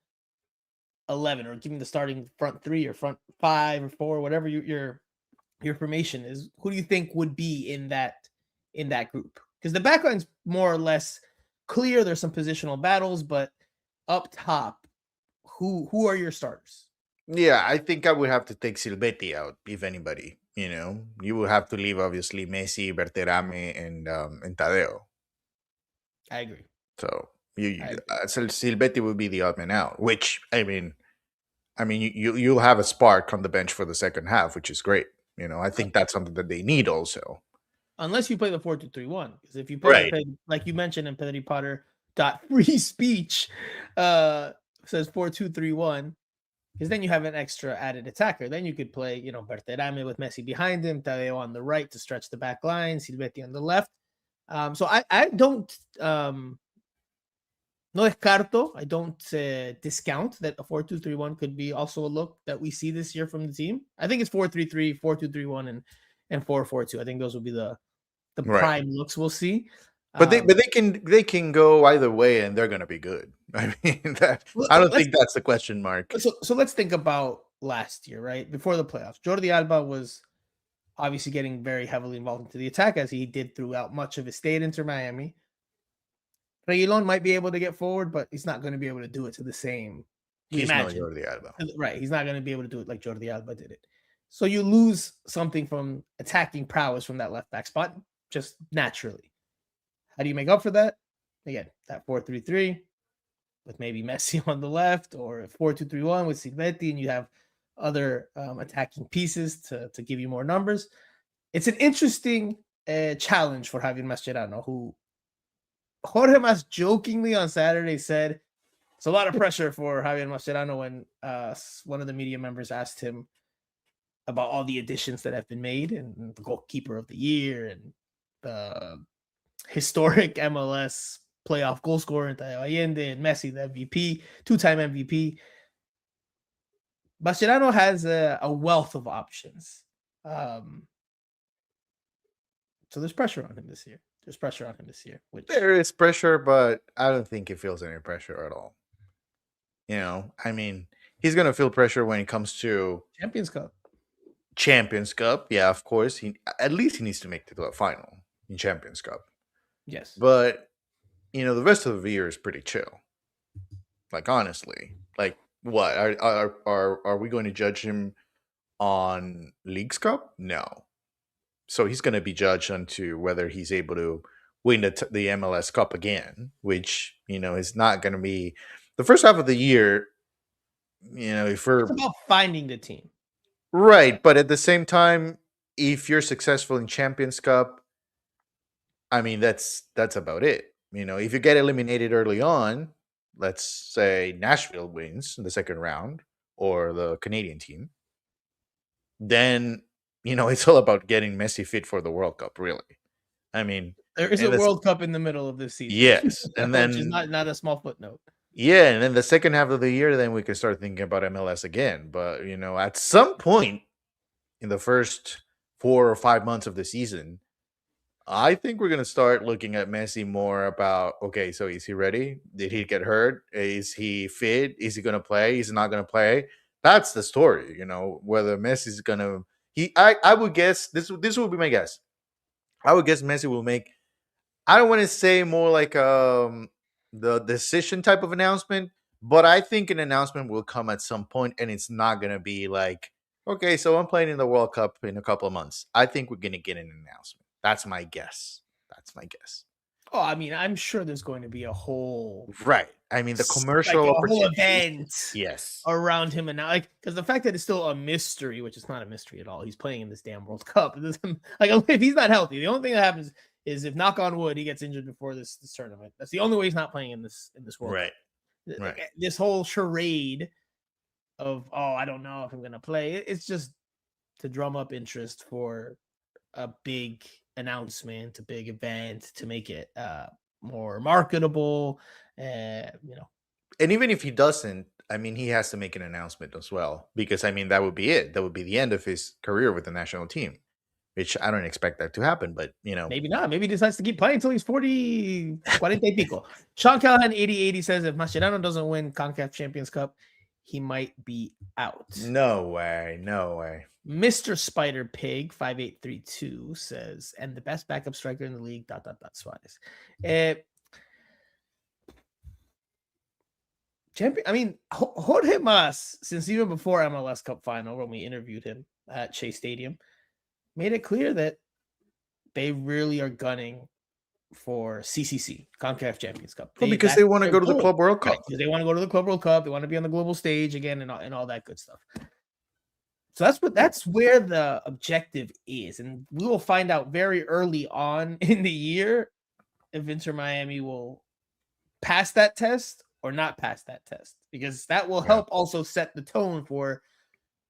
11, or give me the starting front three or front five or four, whatever your formation is? Who do you think would be in that group? Because the backline's more or less clear. There's some positional battles, but up top, who are your starters? Yeah, I think I would have to take Silvetti out, if anybody. You would have to leave obviously Messi, Berterame, and Tadeo. I agree. So Silvetti would be the odd man out. Which you'll have a spark on the bench for the second half, which is great. I think that's something that they need also. Unless you play the 4-2-3-1, because if you play like you mentioned in Pedri Potter free speech says 4-2-3-1. Because then you have an extra added attacker. Then you could play, Berterame with Messi behind him, Tadeo on the right to stretch the back line, Silvetti on the left. So I don't no descarto. I don't discount that a 4-2-3-1 could be also a look that we see this year from the team. I think it's 4-3-3, 4-2-3-1, and 4-4-2. I think those will be the prime looks we'll see. But they can go either way, and they're going to be good. I mean, I don't think that's the question mark. So let's think about last year, right before the playoffs. Jordi Alba was obviously getting very heavily involved into the attack, as he did throughout much of his stay at Inter Miami. Reguilon might be able to get forward, but he's not going to be able to do it to the same. He's not Jordi Alba, right? He's not going to be able to do it like Jordi Alba did it. So you lose something from attacking prowess from that left back spot, just naturally. How do you make up for that? Again, that 4-3-3 with maybe Messi on the left, or 4-2-3-1 with Silvetti, and you have other attacking pieces to give you more numbers. It's an interesting challenge for Javier Mascherano, who Jorge Mas jokingly on Saturday said it's a lot of pressure for Javier Mascherano when one of the media members asked him about all the additions that have been made, and the goalkeeper of the year and the historic MLS playoff goal scorer Tadeo Allende, and Messi, the MVP, two-time MVP. Mascherano has a wealth of options. So there's pressure on him this year. There is pressure, but I don't think he feels any pressure at all. I mean, he's going to feel pressure when it comes to Champions Cup. Yeah, of course. At least he needs to make the final in Champions Cup. Yes. But, the rest of the year is pretty chill. Like, honestly. Like, what? Are we going to judge him on Leagues Cup? No. So he's going to be judged onto whether he's able to win the MLS Cup again, which, is not going to be the first half of the year. If we're it's about finding the team. Right. But at the same time, if you're successful in Champions Cup, I mean, that's about it. If you get eliminated early on, let's say Nashville wins in the second round or the Canadian team, then, it's all about getting Messi fit for the World Cup, really. I mean, there is a World Cup in the middle of this season. Yes. And then, which is not a small footnote. Yeah. And then the second half of the year, then we can start thinking about MLS again. But, at some point in the first 4 or 5 months of the season, I think we're going to start looking at Messi more about, okay, so is he ready? Did he get hurt? Is he fit? Is he going to play? Is he not going to play? That's the story, whether Messi's going to, I would guess, this will be my guess. I would guess Messi will make, I don't want to say more like the decision type of announcement, But I think an announcement will come at some point, and it's not going to be like, okay, so I'm playing in the World Cup in a couple of months. I think we're going to get an announcement. That's my guess. Oh, I mean, I'm sure there's going to be a whole Right. I mean, the commercial like a whole opportunity. event Yes. around him, and now, like, because the fact that it's still a mystery, which is not a mystery at all. He's playing in this damn World Cup. It doesn't, like, if he's not healthy, the only thing that happens is if, knock on wood, he gets injured before this tournament. That's the only way he's not playing in this World Right. Cup. Right. Like, this whole charade of, oh, I don't know if I'm gonna play. It's just to drum up interest for a big announcement, a big event, to make it more marketable. You know, And even if he doesn't, I mean, he has to make an announcement as well, because I mean, that would be it. That would be the end of his career with the national team, which I don't expect that to happen, but you know, maybe not. Maybe he decides to keep playing until he's 40 y pico. Sean Callahan 8080 says if Mascherano doesn't win CONCACAF Champions Cup, he might be out. no way. Mr. Spider Pig 5832 says, and the best backup striker in the league, ... Suarez. Champion. I mean, Jorge Mas, since even before MLS Cup final, when we interviewed him at Shea Stadium, made it clear that they really are gunning for CCC, CONCACAF Champions Cup. Well, because they want to go to the Club World Cup. Right, because they want to go to the Club World Cup. They want to be on the global stage again, and all that good stuff. So that's where the objective is, and we will find out very early on in the year if Inter Miami will pass that test or not pass that test, because that will help also set the tone for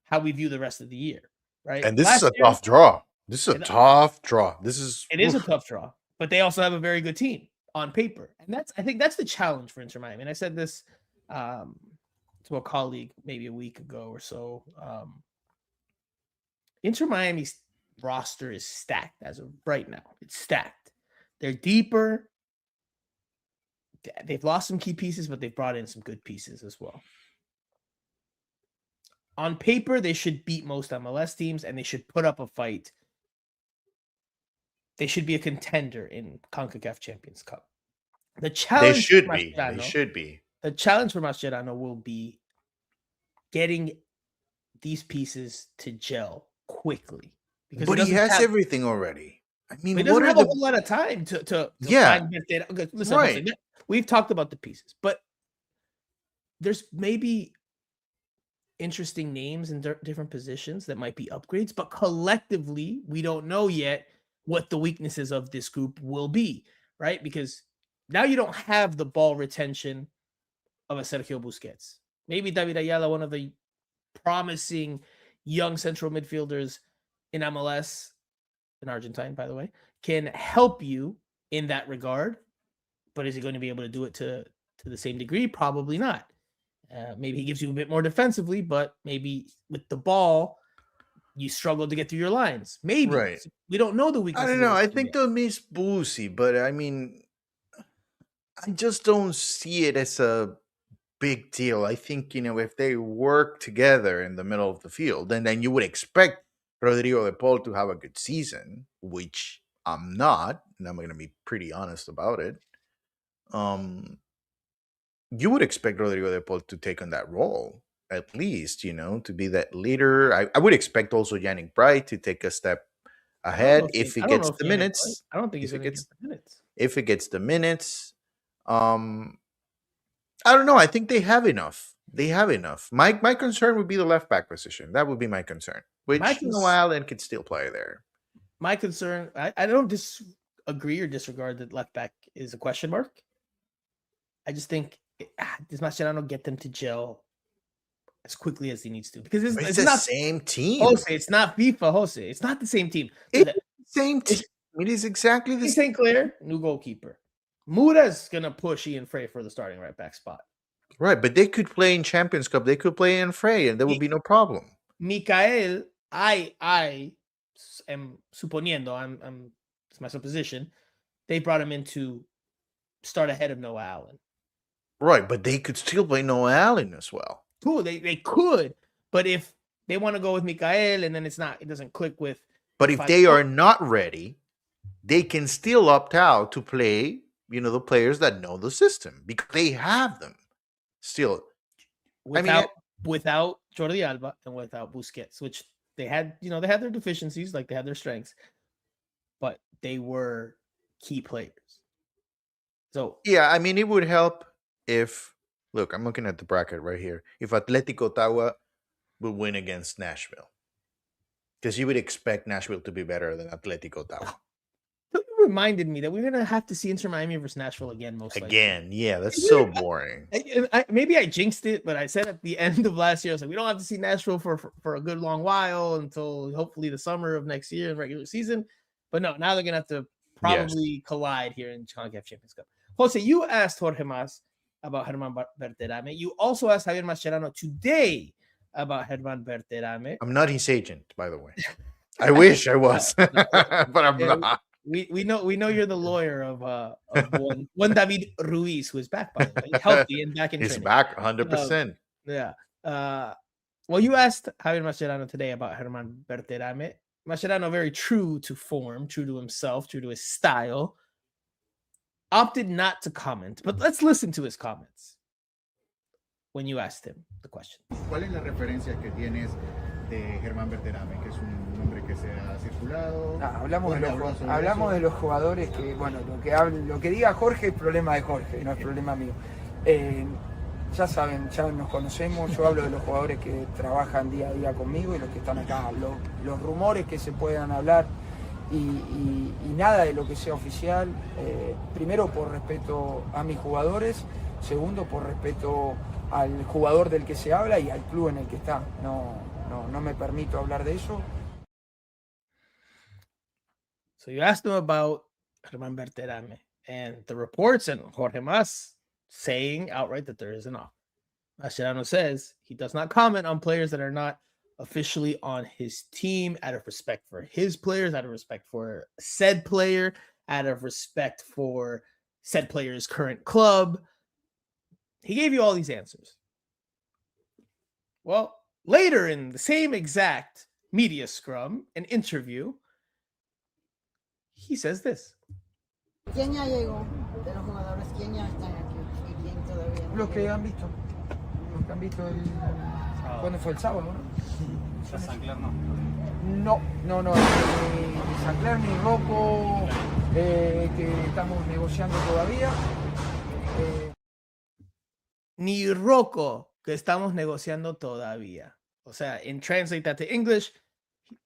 how we view the rest of the year, right? And this is a tough draw. It is a tough draw, but they also have a very good team on paper, and I think that's the challenge for Inter Miami. And I said this to a colleague maybe a week ago or so. Inter Miami's roster is stacked as of right now. It's stacked. They're deeper. They've lost some key pieces, but they've brought in some good pieces as well. On paper, they should beat most MLS teams, and they should put up a fight. They should be a contender in CONCACAF Champions Cup. The challenge They should be. The challenge for Mascherano will be getting these pieces to gel quickly. But he has everything already. I mean, he doesn't have a whole lot of time to find data. Okay, listen, we've talked about the pieces, but there's maybe interesting names in different positions that might be upgrades, but collectively, we don't know yet what the weaknesses of this group will be, right? Because now you don't have the ball retention of a Sergio Busquets. Maybe David Ayala, one of the promising young central midfielders in MLS, in Argentine, by the way, can help you in that regard. But is he going to be able to do it to the same degree? Probably not. Maybe he gives you a bit more defensively, but maybe with the ball, you struggle to get through your lines. Maybe. Right. We don't know the weaknesses. I don't know. I think they'll miss Boosie, but I mean, I just don't see it as a big deal. I think, if they work together in the middle of the field, then you would expect Rodrigo de Paul to have a good season, which I'm not, and I'm going to be pretty honest about it. You would expect Rodrigo de Paul to take on that role, at least, to be that leader. I would expect also Yannick Bright to take a step ahead if he gets the minutes. I don't think he's going to get the minutes. If it gets the minutes, I don't know. I think they have enough. My concern would be the left back position. That would be my concern. Which Allen could still play there. My concern, I don't disagree or disregard that left back is a question mark. I just think, does Mascherano get them to gel as quickly as he needs to? Because it's not the same team. Jose, it's not FIFA, Jose. It's not the same team. It's the same team. It is exactly the same. St. Clair, new goalkeeper. Mura's going to push Ian Frey for the starting right back spot. Right, but they could play in Champions Cup. They could play in Frey, and there would be no problem. Mikael, I am suponiendo, it's my supposition, they brought him in to start ahead of Noah Allen. Right, but they could still play Noah Allen as well. Cool, they could, but if they want to go with Mikael and then it doesn't click with. But if they are not ready, they can still opt out to play, the players that know the system because they have them. still, without Jordi Alba and without Busquets, which they had their deficiencies, like they had their strengths, but they were key players. So yeah, I mean, it would help if, look, I'm looking at the bracket right here. If Atletico Ottawa would win against Nashville, because you would expect Nashville to be better than Atletico Ottawa. it reminded me that we're gonna have to see Inter Miami versus Nashville again, most likely. Yeah, that's so boring. Maybe I jinxed it, but I said at the end of last year, I was like, we don't have to see Nashville for a good long while until hopefully the summer of next year in regular season. But no, now they're gonna have to probably collide here in CONCACAF Champions Cup. Jose, you asked Jorge Mas about German Berterame. You also asked Javier Mascherano today about German Berterame. I'm not his agent, by the way. I wish I was, but I'm not. We know you're the lawyer of one David Ruiz, who is back, by the way, healthy and back in training. He's back 100%. Yeah. Well, you asked Javier Mascherano today about German Berterame. Mascherano, very true to form, true to himself, true to his style, opted not to comment. But let's listen to his comments when you asked him the question. ¿Cuál es la referencia que tienes de Germán Berterame, que es un nombre que se ha circulado? Hablamos de los jugadores que, bueno, lo que diga Jorge es problema de Jorge, no es problema mío. Ya saben, ya nos conocemos, yo hablo de los jugadores que trabajan día a día conmigo y los que están acá, los rumores que se puedan hablar y nada de lo que sea oficial, primero por respeto a mis jugadores, segundo por respeto al jugador del que se habla y al club en el que está. No me permito hablar de eso. So you asked him about Germán Berterame and the reports, and Jorge Mas saying outright that there is an offer. Mascherano says he does not comment on players that are not officially on his team, out of respect for his players, out of respect for said player, out of respect for said player's current club. He gave you all these answers. Well, later in the same exact media scrum, an interview, he says this. ¿Quién ya llegó de los jugadores? ¿Quién ya están aquí? ¿Y quién todavía no? Los que han visto. Los que han visto ¿cuándo fue el sábado, no? Sancler no. No, ni Sancler ni Rocco, que estamos negociando todavía. Ni Rocco, que estamos negociando todavía. O sea, in translate that to English,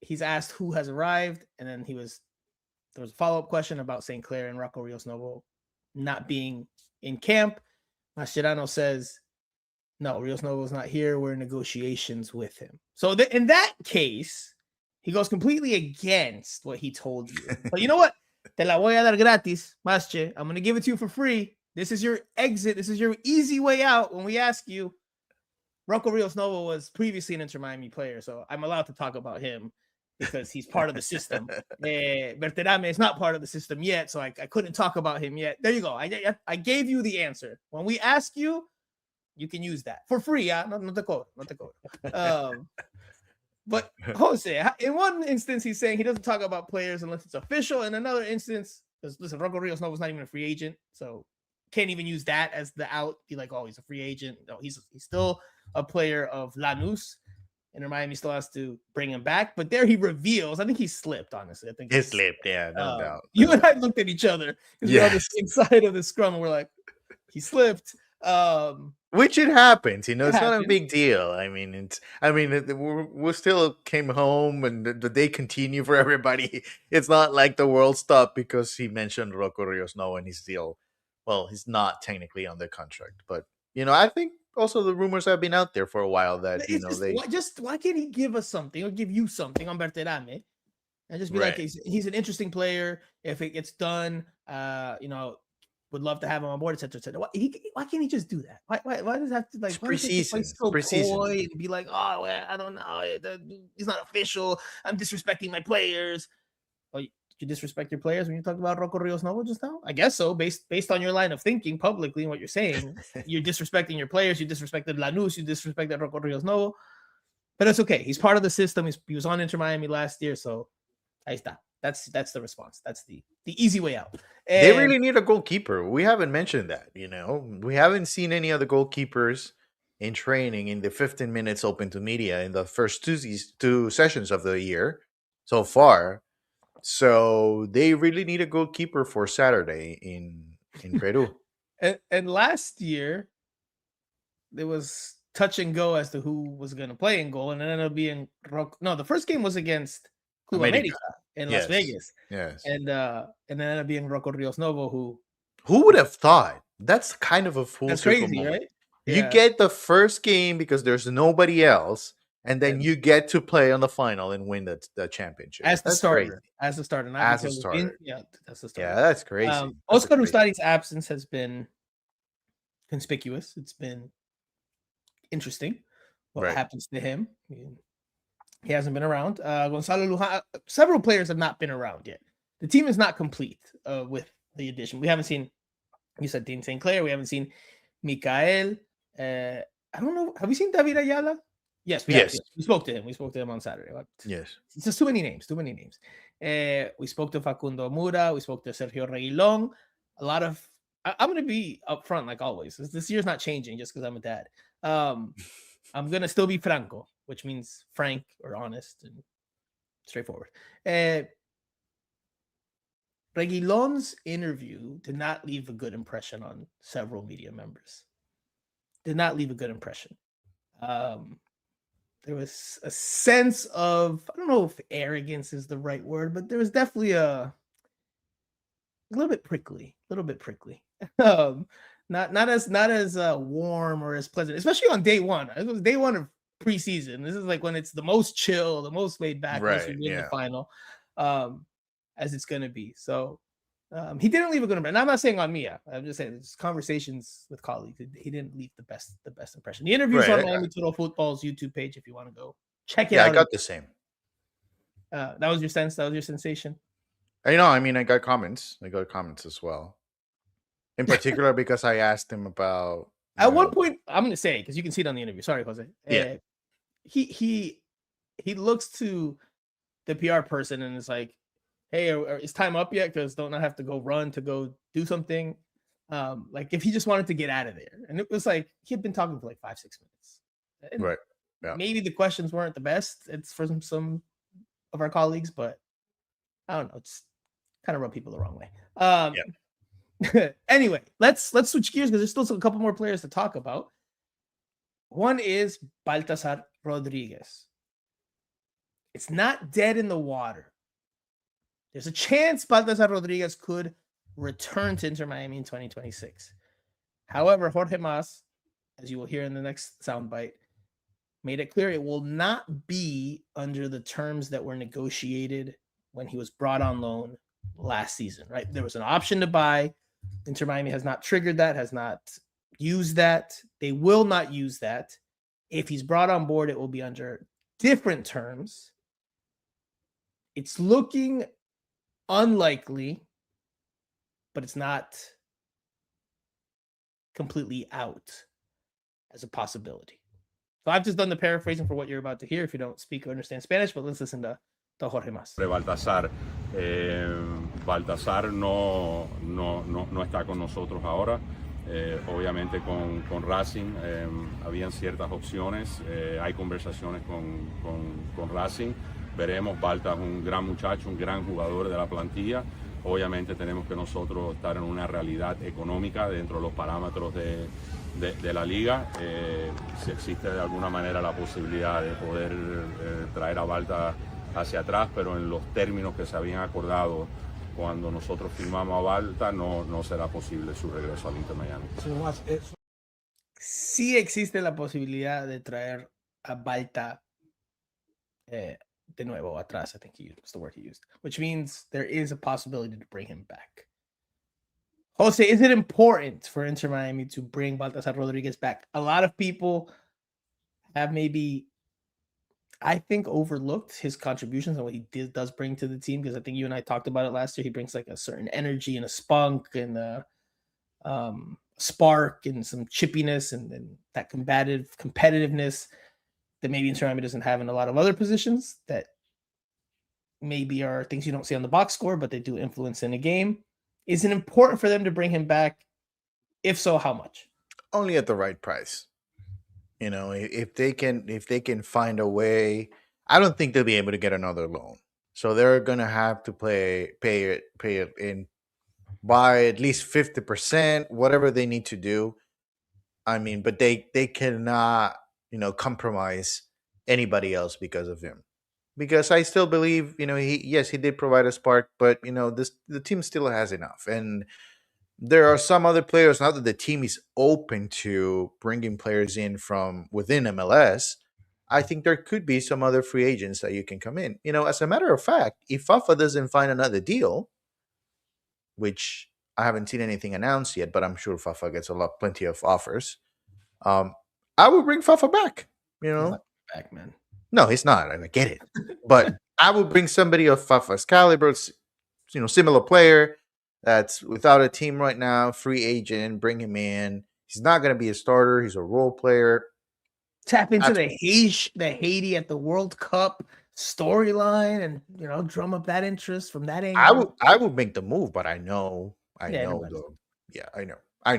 he's asked who has arrived, and then there was a follow-up question about St. Clair and Rocco Rios Novo not being in camp. Mascherano says, no, Rios Novo's not here. We're in negotiations with him. So in that case, he goes completely against what he told you. But you know what? Te la voy a dar gratis, Masche. I'm going to give it to you for free. This is your exit. This is your easy way out when we ask you. Rocco Rios Novo was previously an Inter Miami player, so I'm allowed to talk about him because he's part of the system. Berterame is not part of the system yet, so I couldn't talk about him yet. There you go. I gave you the answer. When we ask you, you can use that for free. No te cobro. But Jose, in one instance, he's saying he doesn't talk about players unless it's official. In another instance, because listen, Rocco Rios Novo's not even a free agent, so can't even use that as the out. Be like, oh, he's a free agent. No, he's still a player of Lanús. Inter Miami still has to bring him back, but there he reveals. I think he slipped. Honestly, I think he slipped. Yeah, no doubt. You and I looked at each other because we're on the same side of the scrum, and we're like, he slipped. Which it happens, it's not a big deal. I mean, we still came home, and the day continued for everybody. It's not like the world stopped because he mentioned Rocco Rios Novo, and he's still, well, he's not technically on the contract, but I think. Also, the rumors have been out there for a while that why can't he give us something or give you something on Berterame and just be like he's an interesting player. If it gets done, would love to have him on board, etc. Why can't he just do that? Why does it have to like preseason? Coy and be like, oh well, I don't know, he's not official. I'm disrespecting my players. Well, you disrespect your players when you talk about Rocco Rios Novo just now? I guess so, based on your line of thinking publicly and what you're saying. You're disrespecting your players. You disrespected Lanús. You disrespected Rocco Rios Novo. But it's okay. He's part of the system. He was on Inter Miami last year, so ahí está. That's the response. That's the easy way out. They And really need a goalkeeper. We haven't mentioned that, We haven't seen any other goalkeepers in training in the 15 minutes open to media in the first two sessions of the year so far. So they really need a goalkeeper for Saturday in Peru. and last year there was touch and go as to who was going to play in goal, and it ended up being the first game was against Club America in Las Vegas. Yes. And then ended up being Rocco Rios Novo, who would have thought? That's kind of a full that's circle crazy, moment. right? You Yeah. get the first game because there's nobody else, and then you get to play on the final and win the championship. As the That's starter. crazy. As the starter. Not As a because starter. yeah, that's the starter. Yeah, that's crazy. That's Oscar crazy. Ustari's absence has been conspicuous. It's been interesting what happens to him. He hasn't been around. Gonzalo Lujan, several players have not been around yet. The team is not complete with the addition. We haven't seen, you said Dean St. Clair. We haven't seen Mikael. I don't know. Have we seen David Ayala? Yes, we have. Yes. We spoke to him. We spoke to him on Saturday. Yes. It's just too many names. We spoke to Facundo Mura. We spoke to Sergio Reguilon. A lot of, I'm going to be upfront like always. This year's not changing just because I'm a dad. I'm going to still be franco, which means frank or honest and straightforward. Reguilon's interview did not leave a good impression on several media members. Did not leave a good impression. There was a sense of, I don't know if arrogance is the right word, but there was definitely a little bit prickly. Not as warm or as pleasant, especially on day one. It was day one of preseason. This is like when it's the most chill, the most laid back, once you win the final, as it's going to be. So he didn't leave a good impression. And I'm not saying on Mia. I'm just saying there's conversations with colleagues. He didn't leave the best impression. The interviews on Miami Total Football's YouTube page if you want to go check it out. Yeah, I got the same. That was your sense. That was your sensation. I know. I mean, I got comments as well. In particular, because I asked him about. At one point, I'm going to say, because you can see it on the interview. Sorry, Jose. Yeah. He looks to the PR person and is like, hey, is time up yet? Because don't I have to go run to go do something? Like if he just wanted to get out of there. And it was like, he had been talking for like 5-6 minutes. And right. Yeah. Maybe the questions weren't the best. It's for some of our colleagues, but I don't know. It's kind of rub people the wrong way. Anyway, let's switch gears because there's still a couple more players to talk about. One is Baltasar Rodriguez. It's not dead in the water. There's a chance Baltasar Rodriguez could return to Inter Miami in 2026. However, Jorge Mas, as you will hear in the next soundbite, made it clear it will not be under the terms that were negotiated when he was brought on loan last season, right? There was an option to buy. Inter Miami has not triggered that, has not used that. They will not use that. If he's brought on board, it will be under different terms. It's looking unlikely, but it's not completely out as a possibility. So I've just done the paraphrasing for what you're about to hear if you don't speak or understand Spanish, but let's listen to Jorge Mas. Baltasar no está con nosotros ahora. Obviamente con Racing habían ciertas opciones. Hay conversaciones con Racing. Veremos. Balta es un gran muchacho, un gran jugador de la plantilla. Obviamente tenemos que nosotros estar en una realidad económica dentro de los parámetros de la liga. Si existe de alguna manera la posibilidad de poder traer a Balta hacia atrás, pero en los términos que se habían acordado cuando nosotros firmamos a Balta, no será posible su regreso al Inter Miami. Sí existe la posibilidad de traer a Balta de nuevo atrás. I think that's the word he used, which means there is a possibility to bring him back. Jose, is it important for Inter Miami to bring Baltasar Rodriguez back? A lot of people have maybe, I think, overlooked his contributions and what he does bring to the team, because I think you and I talked about it last year. He brings like a certain energy and a spunk and a spark and some chippiness and that competitiveness that maybe Inter Miami doesn't have in a lot of other positions that maybe are things you don't see on the box score, but they do influence in a game. Is it important for them to bring him back? If so, how much? Only at the right price. If they can find a way, I don't think they'll be able to get another loan. So they're gonna have to pay it in by at least 50%, whatever they need to do. I mean, but they cannot, compromise anybody else because of him. Because I still believe, he did provide a spark, but the team still has enough. And there are some other players now that the team is open to bringing players in from within MLS. I think there could be some other free agents that you can come in. As a matter of fact, if Fafa doesn't find another deal, which I haven't seen anything announced yet, but I'm sure Fafa gets plenty of offers. I would bring Fafa back. He's not back, man. No, he's not. I get it, but I would bring somebody of Fafa's caliber, similar player that's without a team right now, free agent. Bring him in. He's not going to be a starter. He's a role player. Tap into the Haiti at the World Cup storyline, and drum up that interest from that angle. I would make the move, but I know though. Yeah, I know. I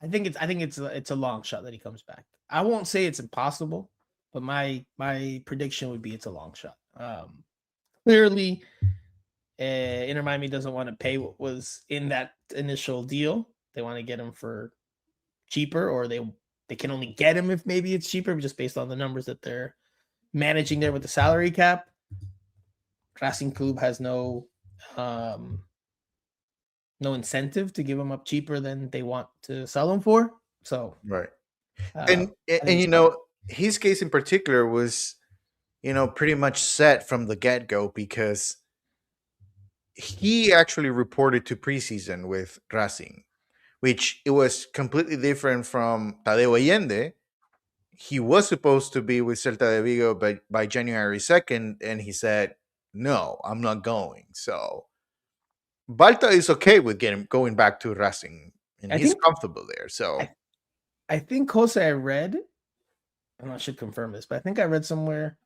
think it's a long shot that he comes back. I won't say it's impossible, but my prediction would be it's a long shot. Clearly, Inter Miami doesn't want to pay what was in that initial deal. They want to get him for cheaper, or they can only get him if maybe it's cheaper, just based on the numbers that they're managing there with the salary cap. Racing Club has no incentive to give him up cheaper than they want to sell him for. So right, and his case in particular was, pretty much set from the get-go, because he actually reported to preseason with Racing, which it was completely different from Tadeo Allende. He was supposed to be with Celta de Vigo by January 2nd, and he said, no, I'm not going. So Balta is okay with going back to Racing, and he's comfortable there. So I think, Jose, I read, and I should confirm this, but I think I read somewhere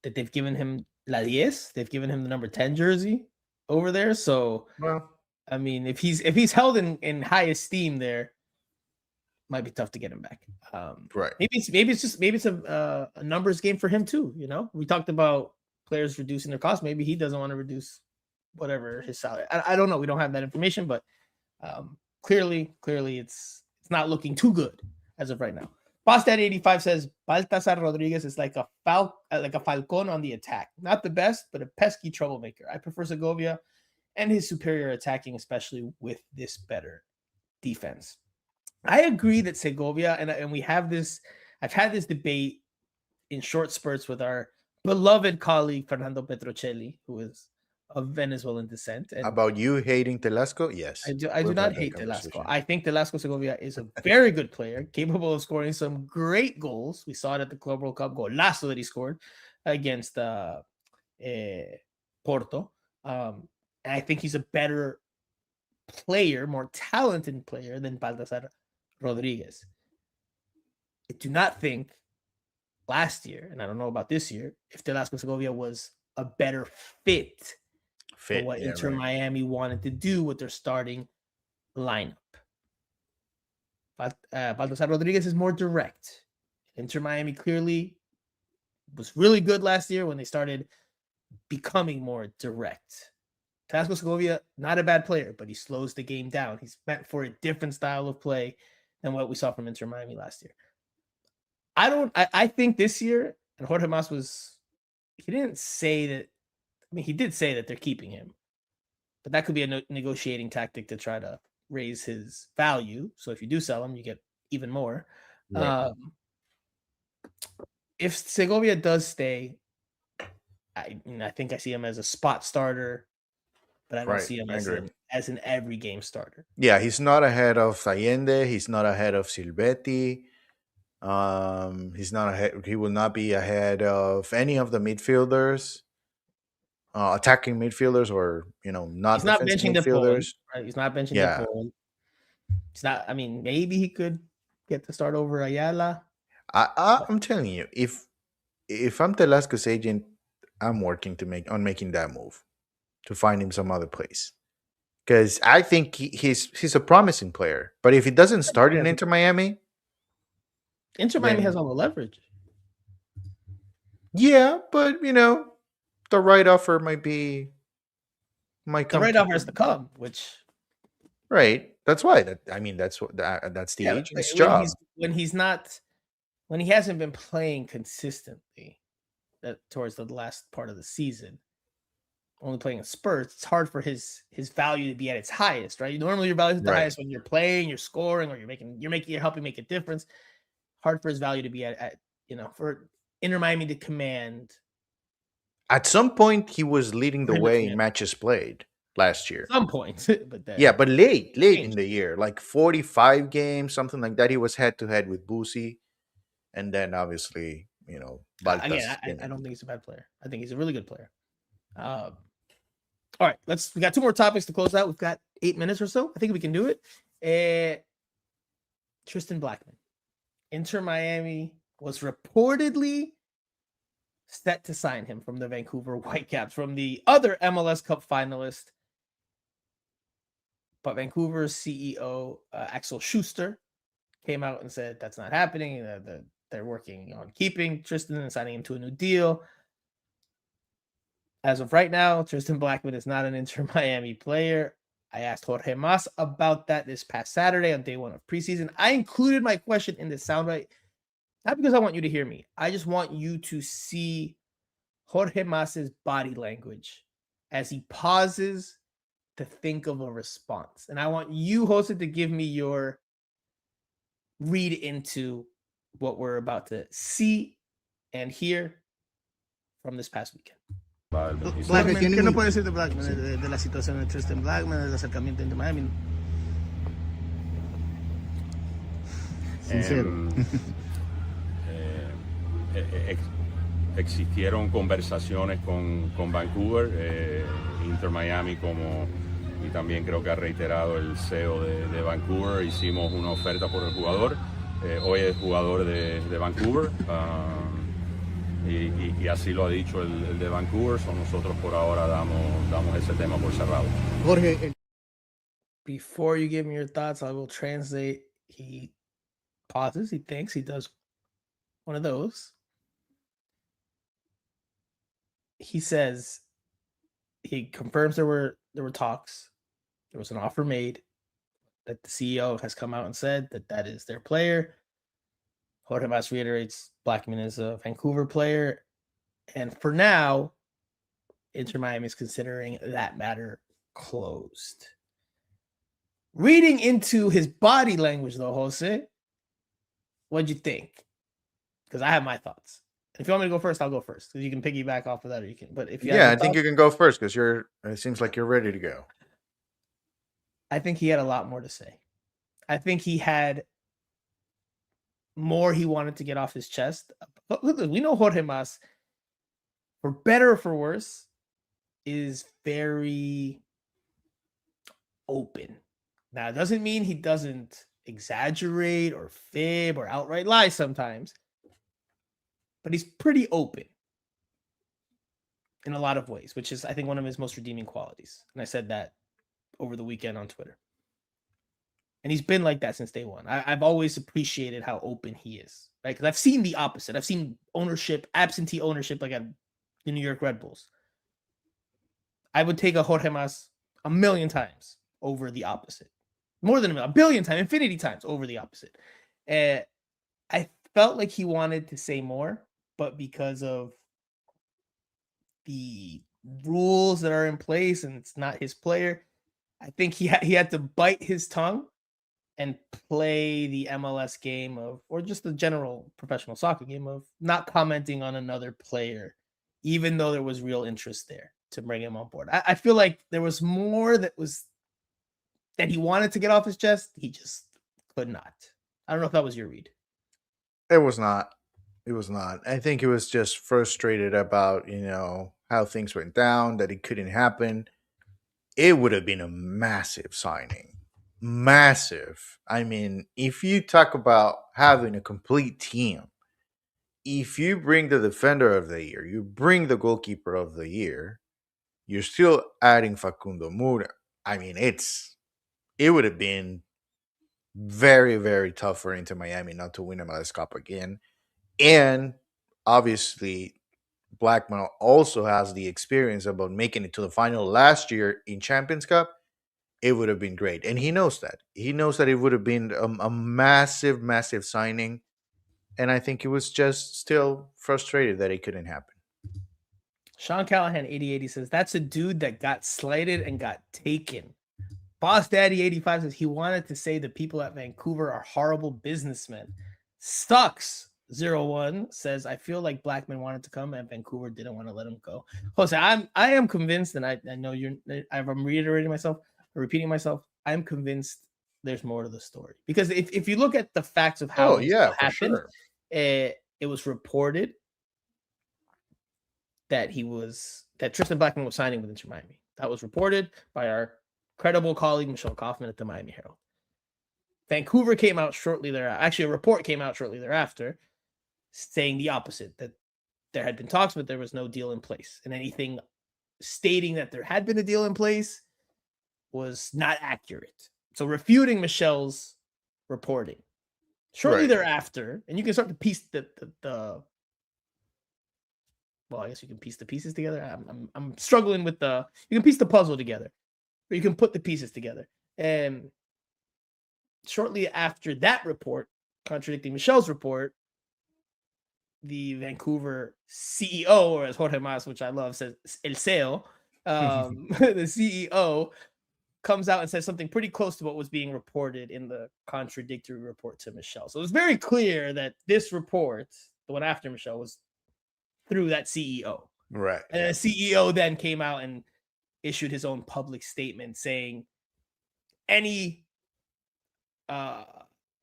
that they've given him La 10. They've given him the number 10 jersey over there. So, well, I mean, if he's held in high esteem there, might be tough to get him back. Right. Maybe it's a numbers game for him too. We talked about players reducing their cost. Maybe he doesn't want to reduce whatever his salary. I don't know. We don't have that information, but clearly it's not looking too good as of right now. Boston 85 says Baltasar Rodriguez is like a Falcon on the attack. Not the best, but a pesky troublemaker. I prefer Segovia and his superior attacking, especially with this better defense. I agree that Segovia, and we have this, I've had this debate in short spurts with our beloved colleague Fernando Petrocelli, who is of Venezuelan descent. And about you hating Telasco? Yes. I do not hate Telasco. I think Telasco Segovia is a very good player, capable of scoring some great goals. We saw it at the Club World Cup, golazo that he scored against Porto. And I think he's a better player, more talented player than Baltasar Rodriguez. I do not think last year, and I don't know about this year, if Telasco Segovia was a better fit for what Inter Miami wanted to do with their starting lineup. But Baltasar Rodriguez is more direct. Inter Miami clearly was really good last year when they started becoming more direct. Telasco Segovia, not a bad player, but he slows the game down. He's meant for a different style of play than what we saw from Inter Miami last year. I think this year, and Jorge Mas he didn't say that. I mean, he did say that they're keeping him, but that could be a negotiating tactic to try to raise his value. So if you do sell him, you get even more. Right. If Segovia does stay, I think I see him as a spot starter, but I don't see him as an every game starter. Yeah, he's not ahead of Allende. He's not ahead of Silvetti. He's not ahead. He will not be ahead of any of the midfielders. Attacking midfielders, or not. He's not benching midfielders. Right? He's not benching the Poland. He's not. I mean, maybe he could get to start over Ayala. I'm telling you, if if I'm Telasco's agent, I'm working on making that move to find him some other place. Because I think he's a promising player. But if he doesn't start in Inter Miami, Inter Miami has all the leverage. Yeah, but the right offer might The come right offer has to come, which right. That's why that's the agent's job. when he hasn't been playing consistently towards the last part of the season, only playing in spurts, it's hard for his value to be at its highest, right? Normally your value is the Right. highest when you're playing, you're scoring, or you're helping make a difference. Hard for his value to be at for Inter Miami to command. At some point, he was leading the way in matches played last year. Some point, but but late in the year, like 45 games, something like that. He was head to head with Boosie, and then obviously, Baltas. Again, I don't think he's a bad player. I think he's a really good player. All right, we got 2 more topics to close out. We've got 8 minutes or so. I think we can do it. Tristan Blackman. Inter Miami was reportedly set to sign him from the Vancouver Whitecaps, from the other MLS Cup finalist. But Vancouver's CEO, Axel Schuster, came out and said that's not happening. They're working on keeping Tristan and signing him to a new deal. As of right now, Tristan Blackman is not an Inter Miami player. I asked Jorge Mas about that this past Saturday on day 1 of preseason. I included my question in the soundbite, not because I want you to hear me. I just want you to see Jorge Mas's body language as he pauses to think of a response. And I want you, Jose, to give me your read into what we're about to see and hear from this past weekend. Blackman, ¿qué no puede decir de Blackman, de la situación de Tristan Blackman, del acercamiento entre Miami? Sincero. Existieron conversaciones con Vancouver, Inter Miami y también creo que ha reiterado el CEO de Vancouver. Hicimos una oferta por el jugador. Hoy es jugador de Vancouver. Y así lo ha dicho el de Vancouver. Nosotros por ahora damos ese tema por cerrado. Jorge, Before you give me your thoughts, I will translate. He pauses, he thinks, he does one of those. He says he confirms there were talks. There was an offer made, that the CEO has come out and said that is their player. Jorge Mas reiterates Blackman is a Vancouver player. And for now, Inter Miami is considering that matter closed. Reading into his body language, though, Jose, what'd you think? Because I have my thoughts. If you want me to go first, I'll go first. Because you can piggyback off of that, or you can. But if you I think you can go first because it seems like you're ready to go. I think he had a lot more to say. I think he had more he wanted to get off his chest. We know Jorge Mas, for better or for worse, is very open. Now, it doesn't mean he doesn't exaggerate or fib or outright lie sometimes, but he's pretty open in a lot of ways, which is, I think, one of his most redeeming qualities. And I said that over the weekend on Twitter. And he's been like that since day one. I've always appreciated how open he is, right? Because I've seen the opposite. I've seen absentee ownership, like at the New York Red Bulls. I would take a Jorge Mas 1,000,000 times over the opposite. More than 1,000,000,000 times, infinity times over the opposite. I felt like he wanted to say more, but because of the rules that are in place and it's not his player, I think he had to bite his tongue and play the MLS game or just the general professional soccer game of not commenting on another player, even though there was real interest there to bring him on board. I feel like there was more that he wanted to get off his chest. He just could not. I don't know if that was your read. It was not. I think he was just frustrated about, how things went down, that it couldn't happen. It would have been a massive signing. Massive. I mean, if you talk about having a complete team, if you bring the defender of the year, you bring the goalkeeper of the year, you're still adding Facundo Mura. I mean, it would have been very, very tough for Inter Miami not to win a MLS Cup again. And obviously, Blackman also has the experience about making it to the final last year in Champions Cup. It would have been great. And he knows that. He knows that it would have been a massive, massive signing. And I think he was just still frustrated that it couldn't happen. Sean Callahan 8080 says that's a dude that got slighted and got taken. Boss Daddy 85 says he wanted to say the people at Vancouver are horrible businessmen. Sucks 01 says I feel like Blackman wanted to come and Vancouver didn't want to let him go. Jose, I am convinced, and I know I'm reiterating myself, repeating myself. I'm convinced there's more to the story because if you look at the facts of how it happened, sure. It was reported that Tristan Blackman was signing with Inter Miami. That was reported by our credible colleague Michelle Kaufman at the Miami Herald. Vancouver came out shortly thereafter. Actually, a report came out shortly thereafter saying the opposite, that there had been talks, but there was no deal in place. And anything stating that there had been a deal in place was not accurate. So refuting Michelle's reporting. Shortly thereafter, and you can start to piece well, I guess you can piece the pieces together. I'm struggling with you can piece the puzzle together, or you can put the pieces together. And shortly after that report, contradicting Michelle's report, the Vancouver CEO, or as Jorge Mas, which I love, says El CEO, the CEO comes out and says something pretty close to what was being reported in the contradictory report to Michelle. So it was very clear that this report, the one after Michelle, was through that CEO. Right. And the CEO then came out and issued his own public statement saying any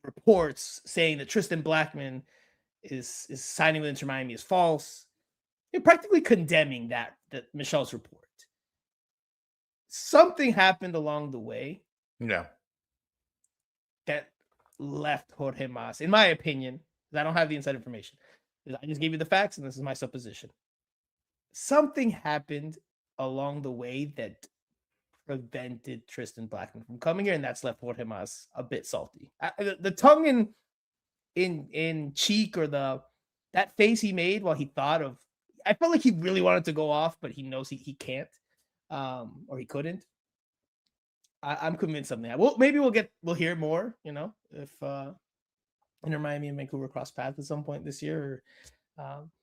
reports saying that Tristan Blackman is signing with Inter Miami is false. You're practically condemning that Michelle's report. Something happened along the way. Yeah. That left Jorge Mas, in my opinion, because I don't have the inside information. I just gave you the facts, and this is my supposition. Something happened along the way that prevented Tristan Blackman from coming here, and that's left Jorge Mas a bit salty. The tongue in cheek, or that face he made while he thought of, I felt like he really wanted to go off, but he knows he can't, or he couldn't. I'm convinced of that. Well, maybe we'll hear more, if Inter Miami and Vancouver cross paths at some point this year.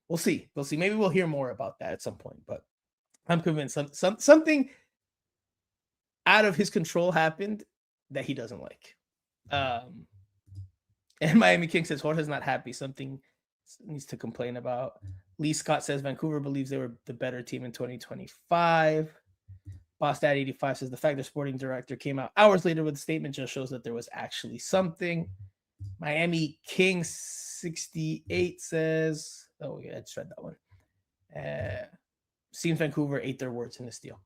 We'll see. Maybe we'll hear more about that at some point, but I'm convinced something out of his control happened that he doesn't like. And Miami King says Jorge's not happy. Something needs to complain about. Lee Scott says Vancouver believes they were the better team in 2025. Boss Dad 85 says the fact their sporting director came out hours later with a statement just shows that there was actually something. Miami King 68 says, oh yeah, I just read that one. Seems Vancouver ate their words in this deal.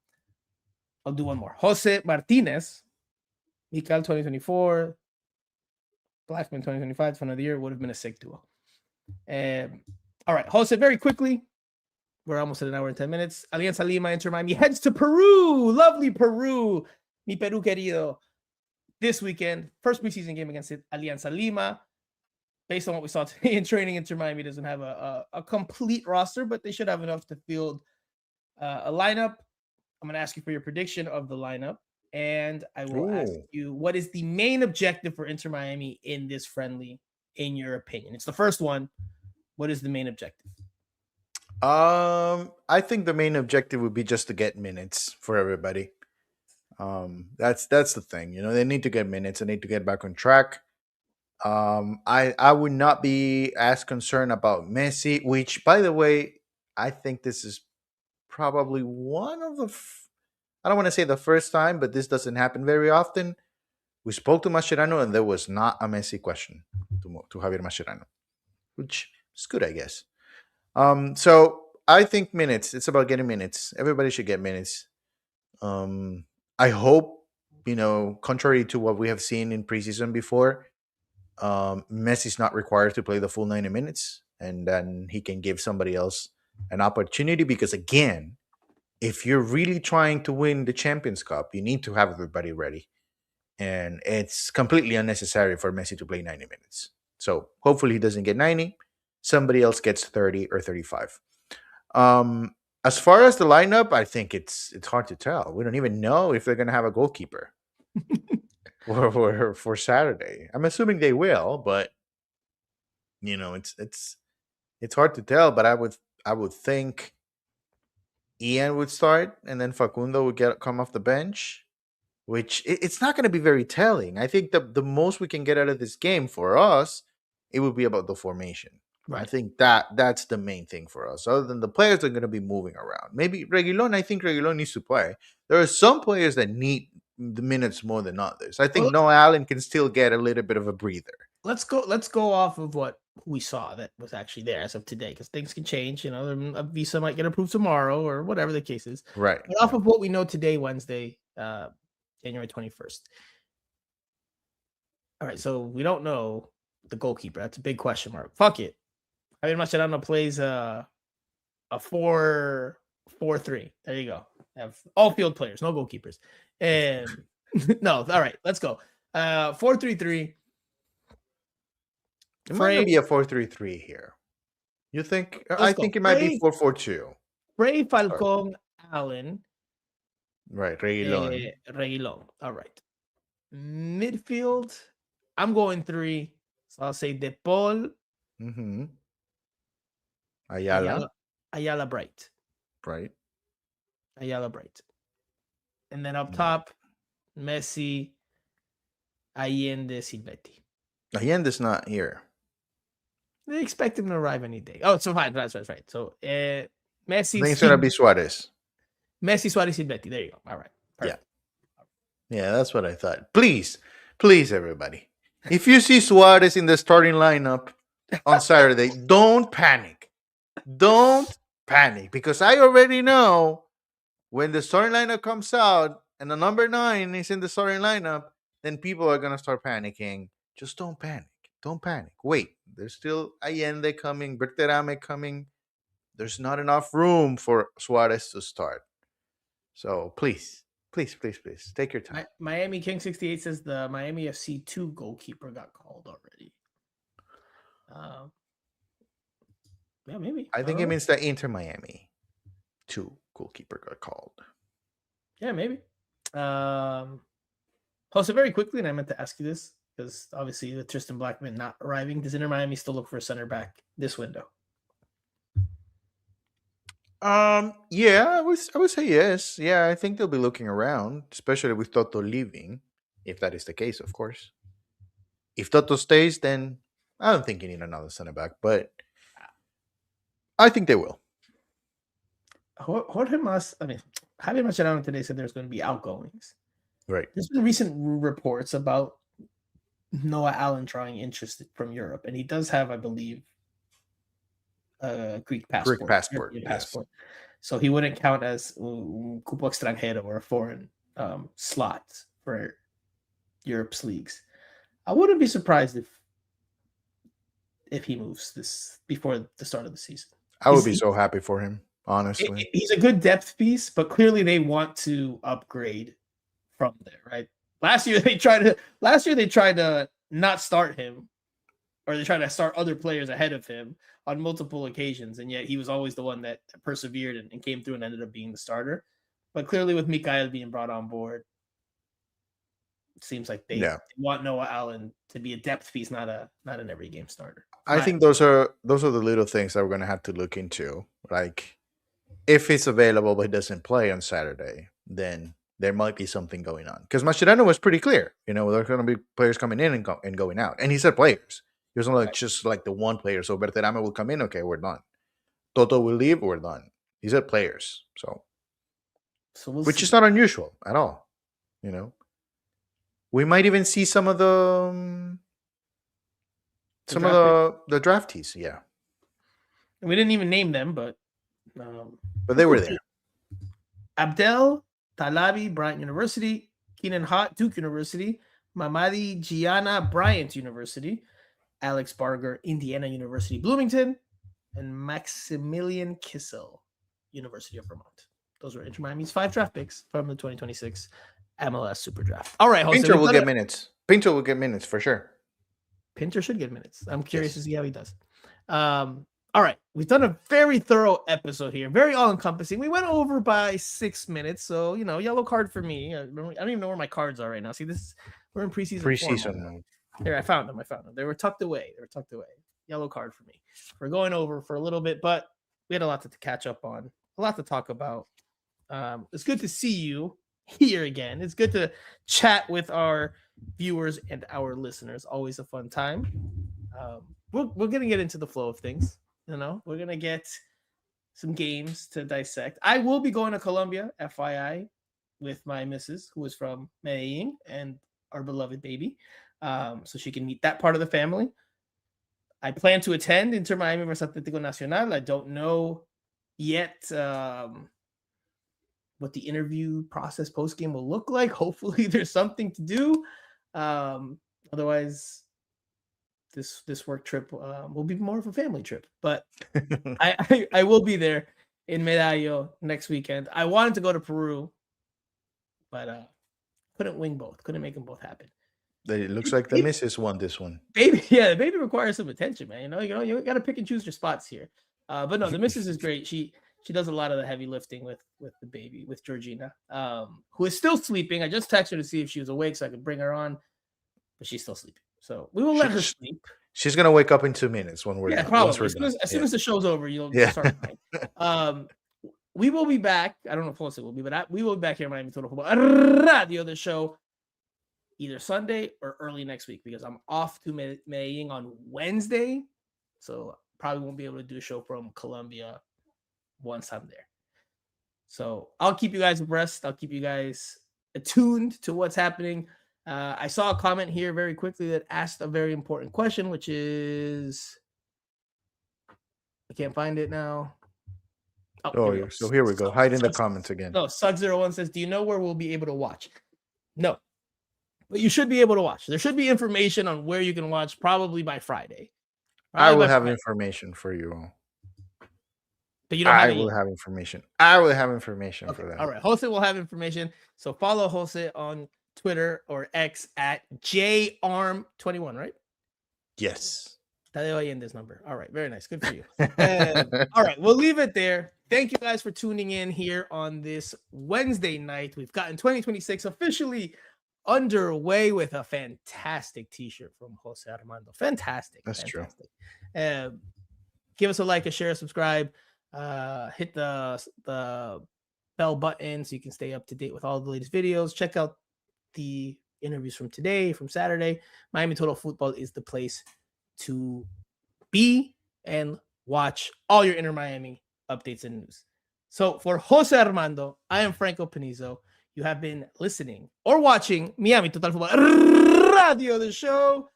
I'll do one more. Jose Martinez, Mical 2024, Blackman 2025, fun of the year, would have been a sick duo. All right, Jose, very quickly. We're almost at an hour and 10 minutes. Alianza Lima, Inter Miami heads to Peru. Lovely Peru. Mi Peru querido. This weekend, first preseason game against Alianza Lima. Based on what we saw today in training, Inter Miami doesn't have a complete roster, but they should have enough to field a lineup. I'm going to ask you for your prediction of the lineup, and I will ask you what is the main objective for Inter Miami in this friendly, in your opinion? It's the first one. What is the main objective? I think the main objective would be just to get minutes for everybody. That's the thing. They need to get minutes. They need to get back on track. I would not be as concerned about Messi, which, by the way, I think this is probably one of the I don't want to say the first time, but this doesn't happen very often. We spoke to Mascherano, and there was not a Messi question to Javier Mascherano, which is good, I guess. So I think minutes. It's about getting minutes. Everybody should get minutes. I hope, contrary to what we have seen in preseason before, Messi's not required to play the full 90 minutes. and then he can give somebody else an opportunity. Because again, if you're really trying to win the Champions Cup, you need to have everybody ready. And it's completely unnecessary for Messi to play 90 minutes. So hopefully he doesn't get 90. Somebody else gets 30 or 35. As far as the lineup, I think it's hard to tell. We don't even know if they're going to have a goalkeeper for Saturday. I'm assuming they will, but it's hard to tell. But I would think Ian would start, and then Facundo would come off the bench, which it's not going to be very telling. I think the most we can get out of this game for us, it would be about the formation. Right. I think that's the main thing for us. Other than the players are going to be moving around. Maybe Reguilon, I think Reguilon needs to play. There are some players that need the minutes more than others. I think Noah Allen can still get a little bit of a breather. Let's go off of what we saw that was actually there as of today, because things can change. A visa might get approved tomorrow or whatever the case is. Right. But off of what we know today, Wednesday, January 21st. All right, so we don't know the goalkeeper. That's a big question mark. Fuck it. Javier Mascherano plays a 4-4-3. There you go. Have all field players, no goalkeepers. And no, all right, let's go. 4-3-3. It might not be a 4-3-3 here. You think? I think it might be 4-4-2. Ray, Falcon, Allen. Right, Reguilon. Reguilon. All right. Midfield, I'm going 3. So I'll say De Paul. Mm-hmm. Ayala Bright. Right. Ayala Bright. And then up top, Messi, Allende, Silvetti. Allende's not here. They expect him to arrive any day. Oh, so fine. That's right. So Messi. I think it's gonna be Suarez. Messi, Suarez, Silvetti. There you go. All right. Perfect. Yeah, that's what I thought. Please, everybody. If you see Suarez in the starting lineup on Saturday, don't panic. Don't panic, because I already know when the starting lineup comes out and the number 9 is in the starting lineup, then people are gonna start panicking. Just don't panic. Don't panic. Wait, there's still Allende coming, Berterame coming. There's not enough room for Suarez to start. So please, take your time. Miami King 68 says the Miami FC 2 goalkeeper got called already. Yeah, maybe. I think it means that Inter Miami 2 goalkeeper got called. Yeah, maybe. Also, very quickly, and I meant to ask you this, because obviously with Tristan Blackman not arriving, does Inter Miami still look for a center back this window? Yeah, I would say yes. Yeah, I think they'll be looking around, especially with Toto leaving, if that is the case, of course. If Toto stays, then I don't think you need another center back, but I think they will. Javier Mascherano today said there's going to be outgoings. Right. There's been recent reports about Noah Allen drawing interest from Europe, and he does have, I believe, a Greek passport. Yes. So he wouldn't count as cupo extranjero or a foreign slot for Europe's leagues. I wouldn't be surprised if he moves this before the start of the season. I would be so happy for him, honestly. He's a good depth piece, but clearly they want to upgrade from there, right? Last year they tried to not start him, or they tried to start other players ahead of him on multiple occasions, and yet he was always the one that persevered and came through and ended up being the starter. But clearly with Mikael being brought on board, it seems like they want Noah Allen to be a depth piece, not an every game starter. I think those are the little things that we're going to have to look into. Like, if it's available but he doesn't play on Saturday, then there might be something going on. Because Mascherano was pretty clear. There's going to be players coming in and going out. And he said players. He wasn't just like the one player. So Berterame will come in. Okay, we're done. Toto will leave. We're done. He said players. So which is not unusual at all. We might even see some of the draftees. Yeah. We didn't even name them, but they were there. Abdel Talabi, Bryant University. Keenan Hott, Duke University. Mamadi Gianna, Bryant University. Alex Barger, Indiana University, Bloomington. and Maximilian Kissel, University of Vermont. Those were Inter Miami's 5 draft picks from the 2026 MLS Super Draft. All right, Jose, Pinto will get minutes. Pinto will get minutes for sure. Pinter should get minutes. I'm curious to see how he does. All right, we've done a very thorough episode here, very all-encompassing. We went over by 6 minutes, so yellow card for me. I don't even know where my cards are right now. See, we're in preseason mode. Here, I found them. They were tucked away. Yellow card for me. We're going over for a little bit, but we had a lot to catch up on, a lot to talk about. It's good to see you here again. It's good to chat with our viewers and our listeners. Always a fun time. We're going to get into the flow of things. We're going to get some games to dissect. I will be going to Colombia, FYI, with my missus, who is from Medellin, and our beloved baby. So she can meet that part of the family. I plan to attend Inter Miami versus Atlético Nacional. I don't know yet what the interview process post-game will look like. Hopefully there's something to do. Otherwise, this work trip will be more of a family trip. But I will be there in Medallo next weekend. I wanted to go to Peru, but couldn't wing both. Couldn't make them both happen. It looks like the missus won this one. The baby requires some attention, man. You got to pick and choose your spots here. But no, the missus is great. She does a lot of the heavy lifting with the baby, with Georgina, who is still sleeping. I just texted her to see if she was awake so I could bring her on, but she's still sleeping. So we will let her sleep. She's gonna wake up in 2 minutes when we're done. Probably. As soon as the show's over, you'll start playing. We will be back. I don't know if Jose will be, but we will be back here in Miami Total Football Radio, the show, either Sunday or early next week, because I'm off to Medellin on Wednesday. So probably won't be able to do a show from Colombia once I'm there. So I'll keep you guys abreast. I'll keep you guys attuned to what's happening. I saw a comment here very quickly that asked a very important question, which is, I can't find it now. So here we go. Hide in the comments again. No, Sug01 says, do you know where we'll be able to watch? No, but you should be able to watch. There should be information on where you can watch probably by Friday. I will have information for you all. But you don't have information. I will have information for that. All right. Jose will have information. So follow Jose on Twitter or X at JARM21, right? Yes. Tadeo in this number. All right. Very nice. Good for you. All right. We'll leave it there. Thank you guys for tuning in here on this Wednesday night. We've gotten 2026 officially underway with a fantastic t-shirt from Jose Armando. Fantastic. That's true. Give us a like, a share, subscribe. Hit the bell button so you can stay up to date with all the latest videos. Check out the interviews from today, from Saturday. Miami Total Football is the place to be and watch all your Inter Miami updates and news. So for Jose Armando, I am Franco Panizo. You have been listening or watching Miami Total Football Radio, the show.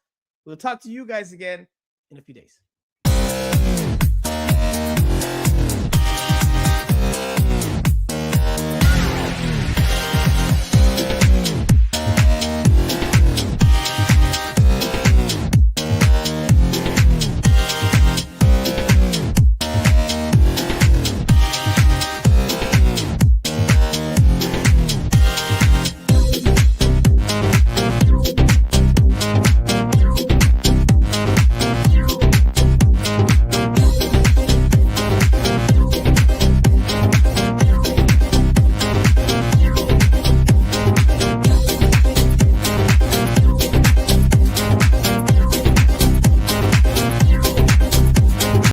We'll talk to you guys again in a few days.